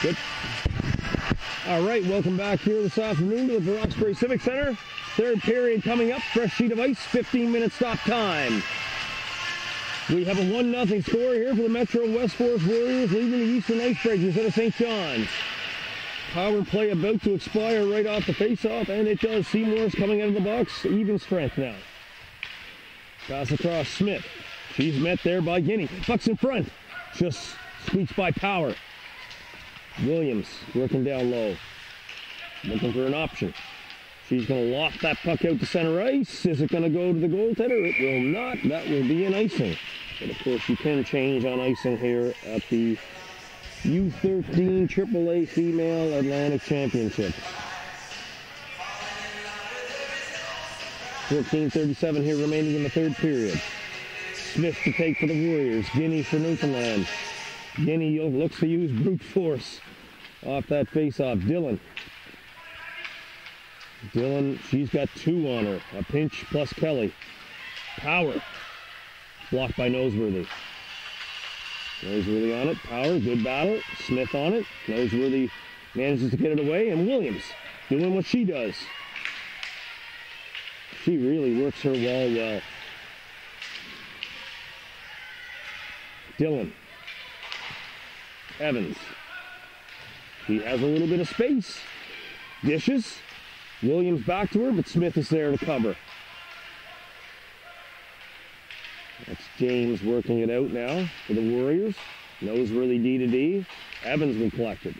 Good. All right, welcome back here this afternoon to the Roxbury Civic Center. Third period coming up, fresh sheet of ice, 15-minute stop time. We have a 1-0 score here for the Metro West Forest Warriors, leading the Eastern Icebreakers out of St. John's. Power play about to expire right off the face-off, and it does. Seymour's coming out of the box, even strength now. Pass across Smith. She's met there by Guinea. Puck's in front. Just squeaks by Power. Williams working down low. Looking for an option. She's going to loft that puck out to center ice. Is it going to go to the goaltender? It will not. That will be an icing. But of course you can change on icing here at the U13 AAA Female Atlantic Championships. 14:37 here remaining in the third period. Smith to take for the Warriors. Guinea for Newfoundland. Guinea looks to use brute force off that face-off. Dillon, she's got 2 on her. A pinch plus Kelly. Power. Blocked by Noseworthy. Noseworthy on it. Power, good battle. Smith on it. Noseworthy manages to get it away. And Williams doing what she does. She really works her wall well. Dillon. Evans. He has a little bit of space. Dishes. Williams back to her, but Smith is there to cover. That's James working it out now for the Warriors. Noseworthy D to D. Evans been collected.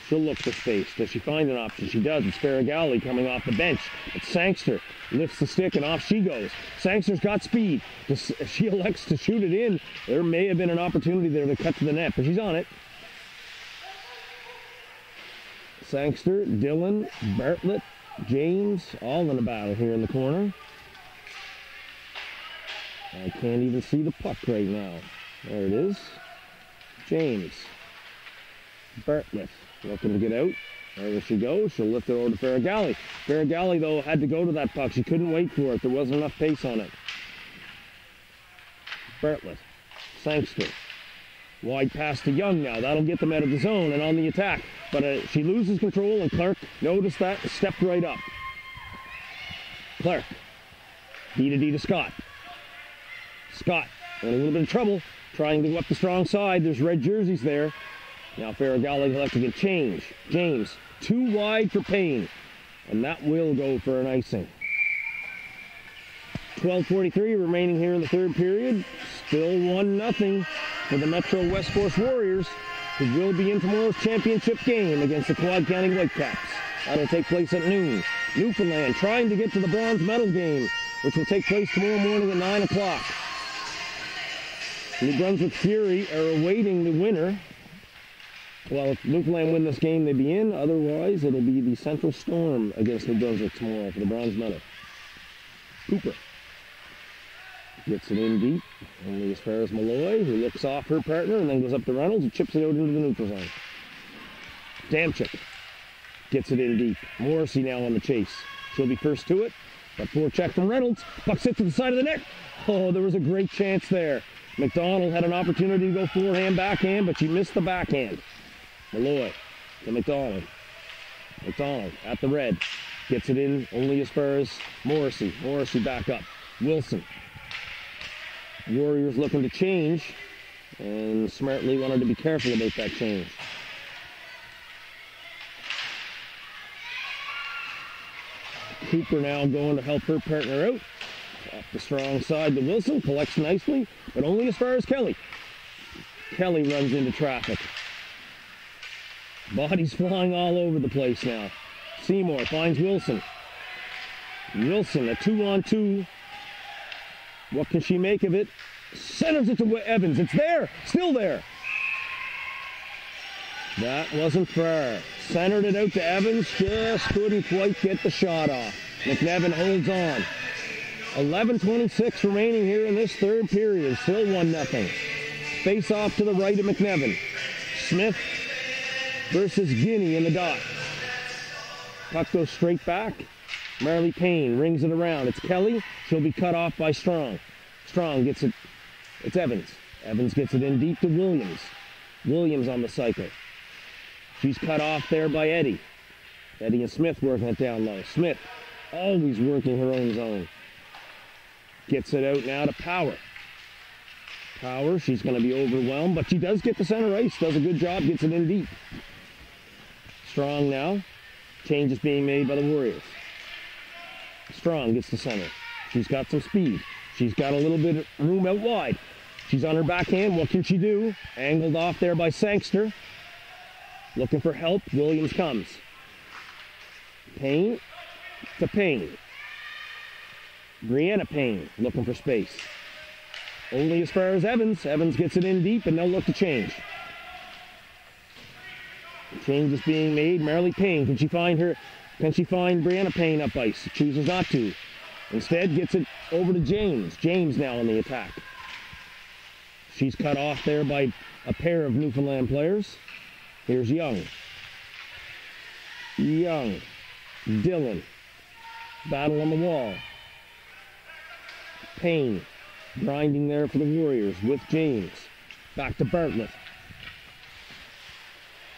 She'll look for space. Does she find an option? She does. It's Faragalli coming off the bench. It's Sangster. Lifts the stick and off she goes. Sangster's got speed. She elects to shoot it in. There may have been an opportunity there to cut to the net, but she's on it. Sangster, Dillon, Bartlett, James, all in a battle here in the corner. I can't even see the puck right now. There it is. James. Bartlett looking to get out. There she goes. She'll lift it over to Faragalli. Faragalli, though, had to go to that puck. She couldn't wait for it. There wasn't enough pace on it. Bartlett. Sangster. Wide pass to Young now. That'll get them out of the zone and on the attack. But she loses control, and Clark noticed that, stepped right up. Clark. D to D to Scott. Scott in a little bit of trouble, trying to go up the strong side. There's red jerseys there. Now Faragalli will have to get change. James, 2 wide for Payne. And that will go for an icing. 12:43 remaining here in the third period. Still 1-0 for the Metro West Forest Warriors, who will be in tomorrow's championship game against the Quad County Whitecaps. That'll take place at noon. Newfoundland trying to get to the bronze medal game, which will take place tomorrow morning at 9 o'clock. New Brunswick Fury are awaiting the winner. Well, if Newfoundland win this game, they'd be in. Otherwise, it'll be the Central Storm against New Brunswick tomorrow for the bronze medal. Cooper gets it in deep, only as far as Malloy, who looks off her partner and then goes up to Reynolds and chips it out into the neutral zone. Damchik gets it in deep. Morrissey now on the chase. She'll be first to it, but forecheck from Reynolds. Puck sits to the side of the net. Oh, there was a great chance there. McDonald had an opportunity to go forehand, backhand, but she missed the backhand. Malloy to McDonald. McDonald at the red. Gets it in only as far as Morrissey. Morrissey back up. Wilson. Warriors looking to change, and smartly wanted to be careful about that change. Cooper now going to help her partner out. Off the strong side to Wilson, collects nicely, but only as far as Kelly. Kelly runs into traffic. Bodies flying all over the place now. Seymour finds Wilson. Wilson, a 2-on-2. What can she make of it? Centers it to Evans. It's there, still there. That wasn't fair. Centered it out to Evans, just couldn't quite get the shot off. McNevin holds on. 11:26 remaining here in this third period. Still 1-0. Face off to the right of McNevin. Smith versus Guinea in the dot. Puck goes straight back. Marley Payne rings it around. It's Kelly. She'll be cut off by Strong. Strong gets it. It's Evans. Evans gets it in deep to Williams. Williams on the cycle. She's cut off there by Eddie. Eddie and Smith working it down low. Smith always working her own zone. Gets it out now to Power. Power, she's going to be overwhelmed, but she does get the center ice. Does a good job, gets it in deep. Strong now. Change is being made by the Warriors. Strong gets the center. She's got some speed. She's got a little bit of room out wide. She's on her backhand. What can she do? Angled off there by Sangster. Looking for help. Williams comes. Payne to Payne. Brianna Payne looking for space. Only as far as Evans. Evans gets it in deep and they'll look to change. Change is being made. Marley Payne, can she find Brianna Payne up ice? Chooses not to. Instead gets it over to James. James now on the attack. She's cut off there by a pair of Newfoundland players. Here's Young. Young. Dillon. Battle on the wall. Payne. Grinding there for the Warriors with James. Back to Bartlett.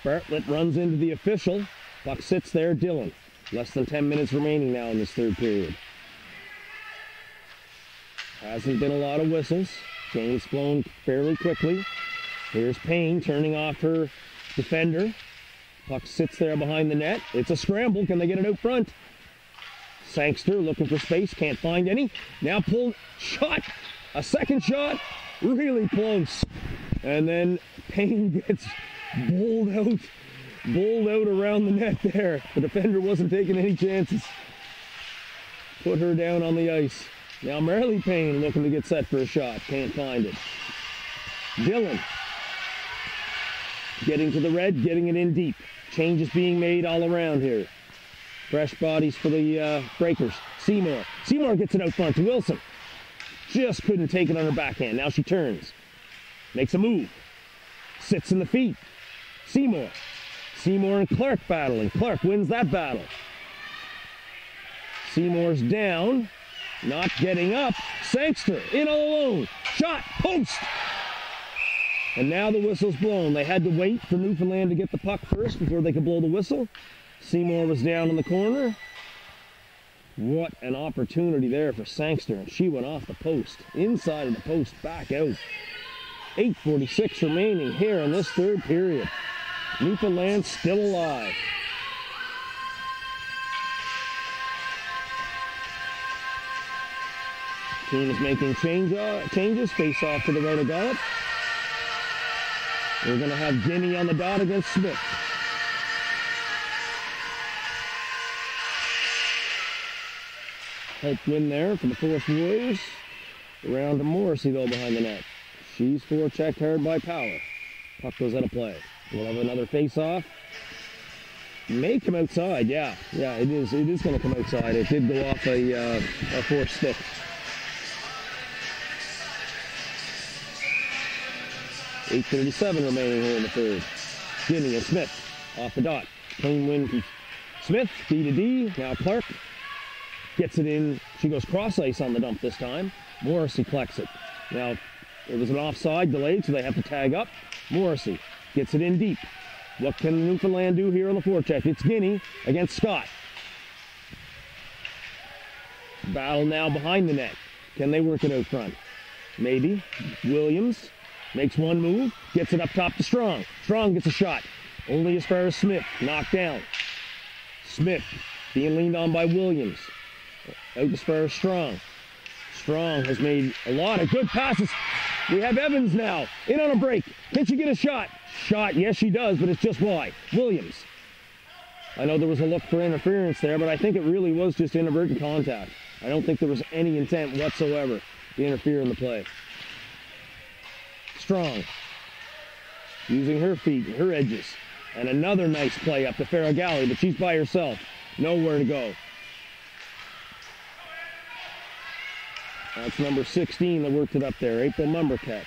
Bartlett runs into the official. Puck sits there, Dillon. Less than 10 minutes remaining now in this third period. Hasn't been a lot of whistles. Game's flown fairly quickly. Here's Payne turning off her defender. Puck sits there behind the net. It's a scramble. Can they get it out front? Sangster looking for space. Can't find any. Now pulled. Shot. A second shot. Really close. And then Payne gets bowled out around the net there. The defender wasn't taking any chances. Put her down on the ice. Now Marley Payne looking to get set for a shot. Can't find it. Dillon. Getting to the red, getting it in deep. Changes being made all around here. Fresh bodies for the Breakers. Seymour. Seymour gets it out front to Wilson. Just couldn't take it on her backhand. Now she turns. Makes a move. Sits in the feet. Seymour. Seymour and Clark battling. Clark wins that battle. Seymour's down. Not getting up. Sangster in all alone. Shot. Post. And now the whistle's blown. They had to wait for Newfoundland to get the puck first before they could blow the whistle. Seymour was down in the corner. What an opportunity there for Sangster. And she went off the post. Inside of the post. Back out. 8:46 remaining here in this third period. Newfoundland still alive. Team is making changes. Face off to the right of Gallup. We're going to have Guinea on the dot against Smith. Help win there for the Force Warriors. Around to Morrissey though behind the net. She's forechecked hard by Power. Puck goes out of play. We'll have another face-off. May come outside, yeah. Yeah, it is going to come outside. It did go off a forced stick. .8:37 remaining here in the third. Guinea and Smith off the dot. Clean win from Smith, D to D. Now Clark gets it in. She goes cross ice on the dump this time. Morrissey collects it. Now, it was an offside delayed, so they have to tag up. Morrissey gets it in deep. What can Newfoundland do here on the forecheck? It's Guinea against Scott. Battle now behind the net. Can they work it out front? Maybe. Williams makes one move, gets it up top to Strong. Strong gets a shot. Only as far as Smith. Knocked down. Smith being leaned on by Williams. Out as far as Strong. Strong has made a lot of good passes. We have Evans now. In on a break. Can she get a shot? Shot. Yes, she does, but it's just wide. Williams. I know there was a look for interference there, but I think it really was just inadvertent contact. I don't think there was any intent whatsoever to interfere in the play. Strong. Using her feet and her edges. And another nice play up to Ferragalli, but she's by herself. Nowhere to go. That's number 16 that worked it up there, April Mumbercat.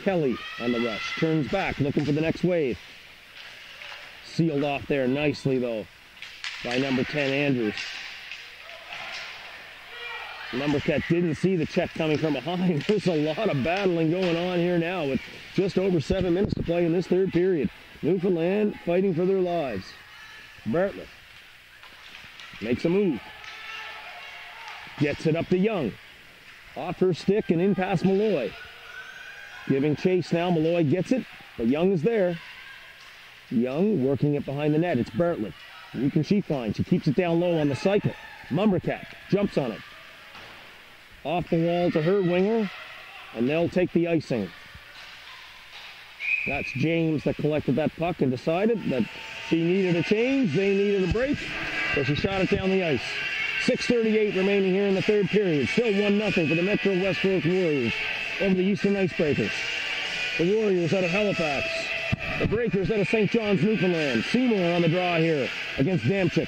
Kelly on the rush, turns back, looking for the next wave. Sealed off there nicely, though, by number 10, Andrews. Mumbercat didn't see the check coming from behind. There's a lot of battling going on here now with just over 7 minutes to play in this third period. Newfoundland fighting for their lives. Bartlett makes a move. Gets it up to Young. Off her stick and in past Malloy. Giving chase now. Malloy gets it, but Young is there. Young working it behind the net. It's Bartlett. Who can she find? She keeps it down low on the cycle. Mumbercat jumps on it. Off the wall to her winger, and they'll take the icing. That's James that collected that puck and decided that she needed a change. They needed a break, so she shot it down the ice. 6:38 remaining here in the third period. Still 1-0 for the Metro West Coast Warriors over the Eastern Icebreakers. The Warriors out of Halifax. The Breakers out of St. John's, Newfoundland. Seymour on the draw here against Damchik.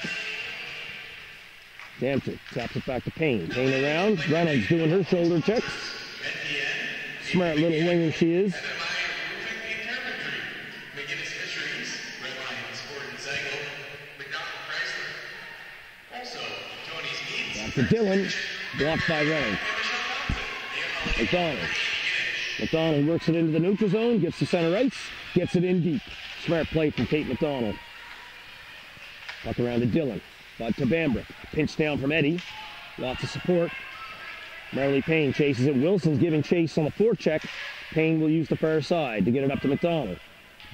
Damchik taps it back to Payne. Payne around. Reynolds doing her shoulder checks. Smart little winger she is. Back to Dillon. Blocked by Reynolds. McDonald works it into the neutral zone. Gets to center ice. Gets it in deep. Smart play from Kate McDonald. Puck around to Dillon. But to Bambrick. Pinch down from Eddie. Lots of support. Marilee Payne chases it. Wilson's giving chase on the forecheck. Payne will use the far side to get it up to McDonald.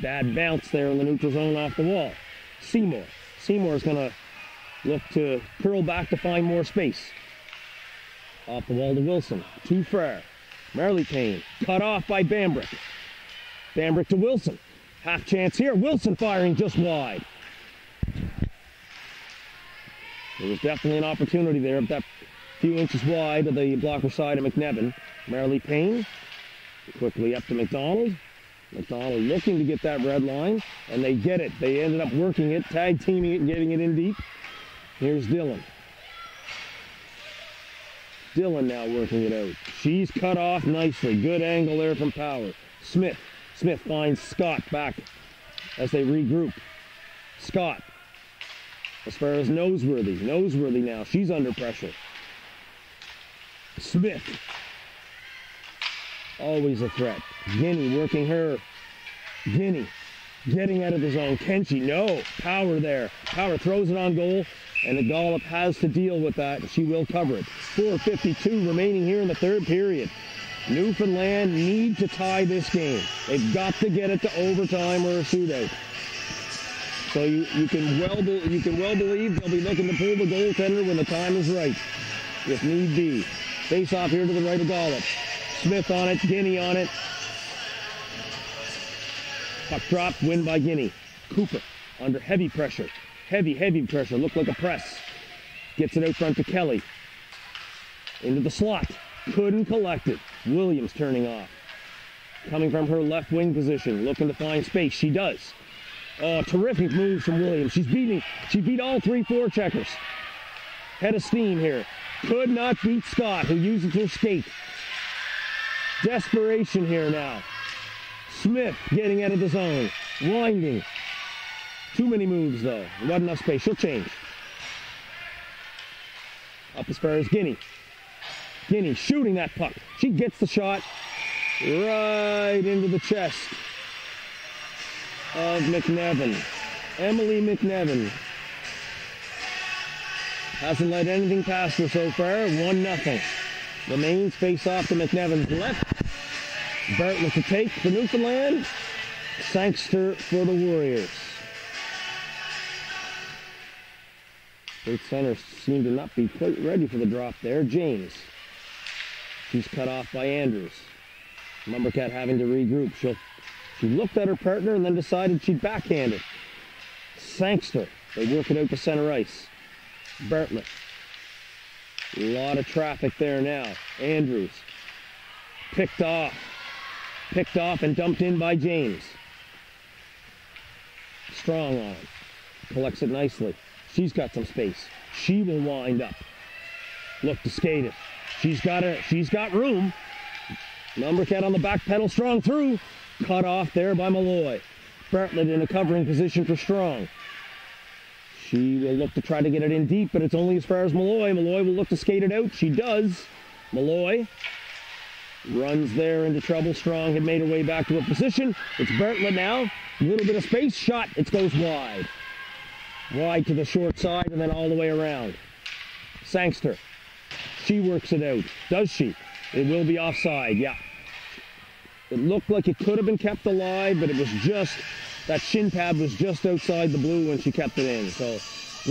Bad bounce there in the neutral zone off the wall. Seymour. Seymour's going to look to curl back to find more space. Off the wall to Wilson. Too far. Marilee Payne. Cut off by Bambrick. Bambrick to Wilson. Half chance here. Wilson firing just wide. There was definitely an opportunity there, but that few inches wide of the blocker side of McNevin. Marilee Payne quickly up to McDonald. McDonald looking to get that red line, and they get it. They ended up working it, tag teaming it, and getting it in deep. Here's Dillon. Dillon now working it out. She's cut off nicely. Good angle there from Power. Smith. Smith finds Scott back as they regroup. Scott. As far as Noseworthy. Noseworthy now. She's under pressure. Smith. Always a threat. Guinea working her. Guinea getting out of the zone. Kenshi, no. Power there. Power throws it on goal, and the Gollop has to deal with that, and she will cover it. 4:52 remaining here in the third period. Newfoundland need to tie this game. They've got to get it to overtime or a shootout. So you can well believe they'll be looking to pull the goaltender when the time is right, if need be. Face off here to the right of Gollop. Smith on it, Guinea on it. Puck drop, win by Guinea. Cooper under heavy pressure. Heavy pressure. Looked like a press. Gets it out front to Kelly. Into the slot. Couldn't collect it. Williams turning off. Coming from her left wing position. Looking to find space. She does. Oh, terrific moves from Williams. She beat all three forecheckers. Head of steam here. Could not beat Scott, who uses her skate. Desperation here now. Smith getting out of the zone. Winding. Too many moves, though. Not enough space. She'll change. Up as far as Guinea. Guinea shooting that puck. She gets the shot right into the chest of McNevin. Emily McNevin. Hasn't let anything past her so far. 1-0. Remains face off to McNevin's left. Bartlett to take for Newfoundland. Sangster for the Warriors. Both centers seem to not be quite ready for the drop there. James. She's cut off by Andrews. Mumbercat having to regroup. She looked at her partner and then decided she'd backhand it. Sangster. They work it out to center ice. Bartlett. A lot of traffic there now. Andrews. Picked off and dumped in by James. Strong on it. Collects it nicely. She's got some space. She will wind up. Look to skate it. She's got room. Mumbercat on the back pedal. Strong through. Cut off there by Malloy. Bartlett in a covering position for Strong. She will look to try to get it in deep, but it's only as far as Malloy. Malloy will look to skate it out. She does. Malloy runs there into trouble. Strong had made her way back to her position. It's Bartlett now. A little bit of space, shot, it goes wide. Wide to the short side and then all the way around. Sangster, she works it out. Does she? It will be offside, yeah. It looked like it could have been kept alive, but it was just, that shin pad was just outside the blue when she kept it in. So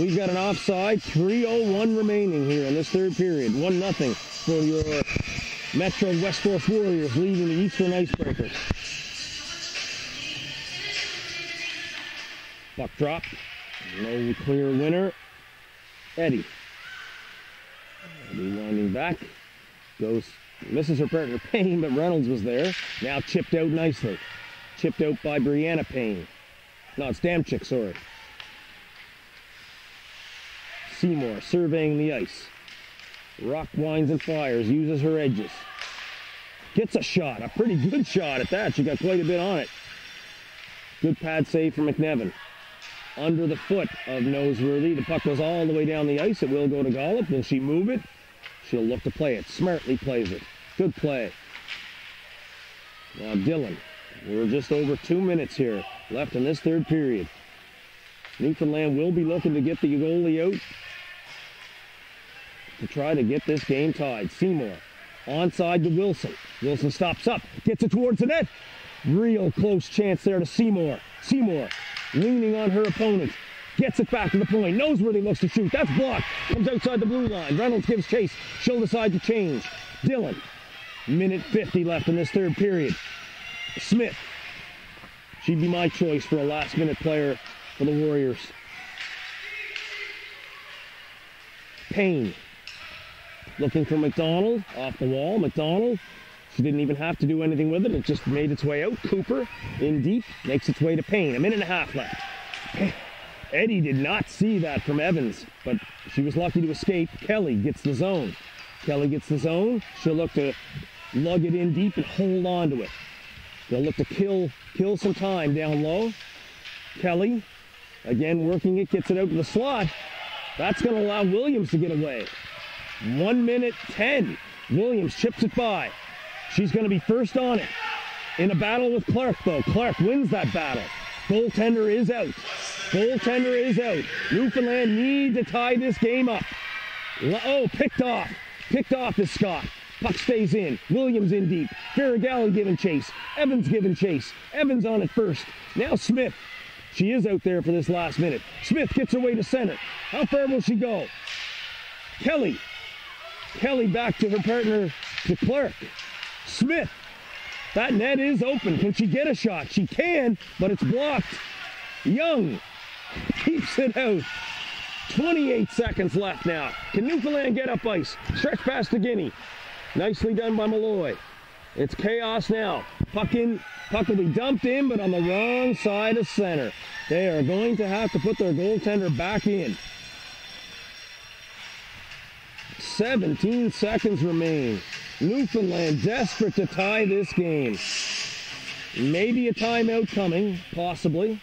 we've got an offside, 3:01 remaining here in this third period. 1-0 for your Metro West Force Warriors leading the Eastern Icebreakers. Puck drop. No clear winner. Eddie winding back. Misses her partner Payne, but Reynolds was there. Now chipped out nicely. Chipped out by Brianna Payne. No, it's Damchick, sorry. Seymour surveying the ice. Rock winds and fires, uses her edges. Gets a shot, a pretty good shot at that. She got quite a bit on it. Good pad save for McNevin. Under the foot of Noseworthy. The puck goes all the way down the ice. It will go to Gollop. Will she move it? She'll look to play it. Smartly plays it. Good play. Now Dylan. We're just over 2 minutes here left in this third period. Newfoundland will be looking to get the goalie out to try to get this game tied. Seymour onside to Wilson. Wilson stops up. Gets it towards the net. Real close chance there to Seymour. Seymour leaning on her opponent. Gets it back to the point. Noseworthy looks to shoot. That's blocked. Comes outside the blue line. Reynolds gives chase. She'll decide to change. Dylan. Minute 50 left in this third period. Smith. She'd be my choice for a last-minute player for the Warriors. Payne. Looking for McDonald. Off the wall. McDonald. She didn't even have to do anything with it. It just made its way out. Cooper in deep. Makes its way to Payne. A minute and a half left. Eddie did not see that from Evans, but she was lucky to escape. Kelly gets the zone. Kelly gets the zone. She'll look to lug it in deep and hold on to it. They'll look to kill some time down low. Kelly, again working it, gets it out to the slot. That's going to allow Williams to get away. 1 minute 10. Williams chips it by. She's going to be first on it. In a battle with Clark, though. Clark wins that battle. Goaltender is out. Goaltender is out. Newfoundland need to tie this game up. Oh, picked off. Picked off is Scott. Puck stays in. Williams in deep. Farragalli giving chase. Evans giving chase. Evans on it first. Now Smith. She is out there for this last minute. Smith gets her way to center. How far will she go? Kelly. Kelly back to her partner, to Clark. Smith. That net is open. Can she get a shot? She can, but it's blocked. Young keeps it out. 28 seconds left now. Can Newfoundland get up ice? Stretch past to Guinea. Nicely done by Malloy. It's chaos now. Puck will be dumped in, but on the wrong side of center. They are going to have to put their goaltender back in. 17 seconds remain. Newfoundland desperate to tie this game. Maybe a timeout coming, possibly.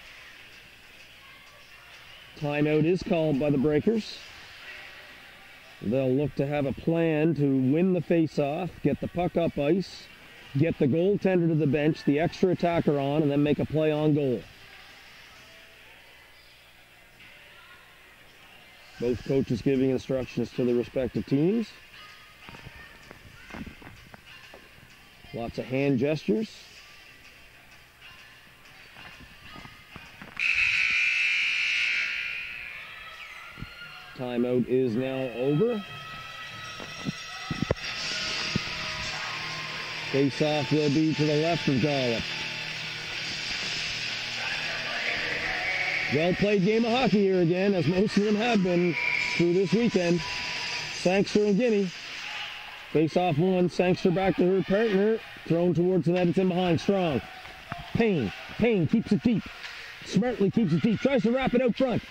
Timeout is called by the Breakers. They'll look to have a plan to win the face-off, get the puck up ice, get the goaltender to the bench, the extra attacker on, and then make a play on goal. Both coaches giving instructions to the respective teams. Lots of hand gestures. Timeout is now over. Face-off will be to the left of Gollop. Well-played game of hockey here again, as most of them have been through this weekend. Sangster and Guinea. Face-off one, Sangster back to her partner. Thrown towards the net, it's in behind, Strong. Payne keeps it deep. Smartly keeps it deep, tries to wrap it out front.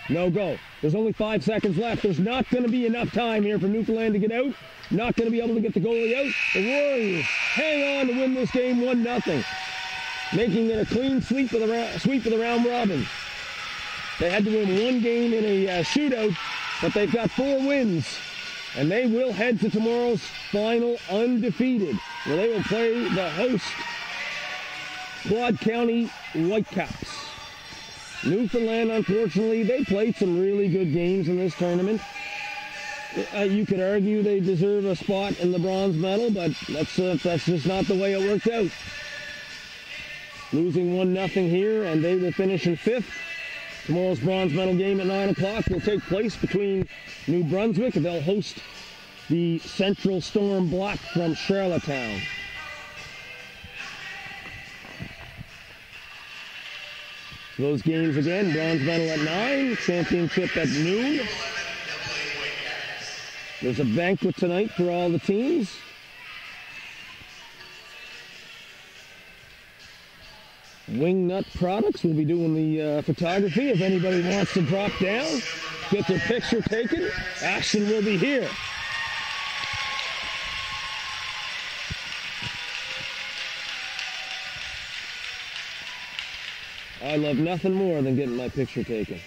No go. There's only 5 seconds left. There's not going to be enough time here for Newfoundland to get out. Not going to be able to get the goalie out. The Warriors hang on to win this game 1-0. Making it a clean sweep of the round robin. They had to win one game in a shootout, but they've got 4 wins. And they will head to tomorrow's final undefeated, where they will play the host Quad County Whitecaps. Newfoundland, unfortunately, they played some really good games in this tournament. You could argue they deserve a spot in the bronze medal, but that's just not the way it worked out. Losing 1-0 here, and they will finish in 5th. Tomorrow's bronze medal game at 9 o'clock will take place between New Brunswick, and they'll host the Central Storm Black from Charlottetown. Those games again, bronze medal at 9, championship at noon. There's a banquet tonight for all the teams. Wingnut Products will be doing the photography. If anybody wants to drop down, get their picture taken, Ashton will be here. I love nothing more than getting my picture taken.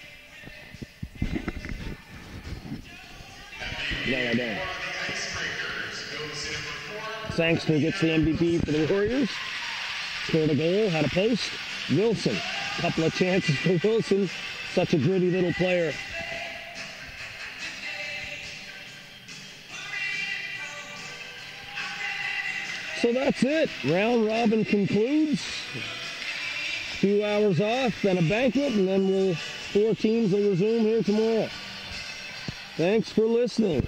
No, I don't. Sangster gets the MVP for the Warriors. Scored a goal, had a post. Wilson, couple of chances for Wilson. Such a gritty little player. So that's it. Round robin concludes. A few hours off, then a banquet, and then 4 teams will resume here tomorrow. Thanks for listening.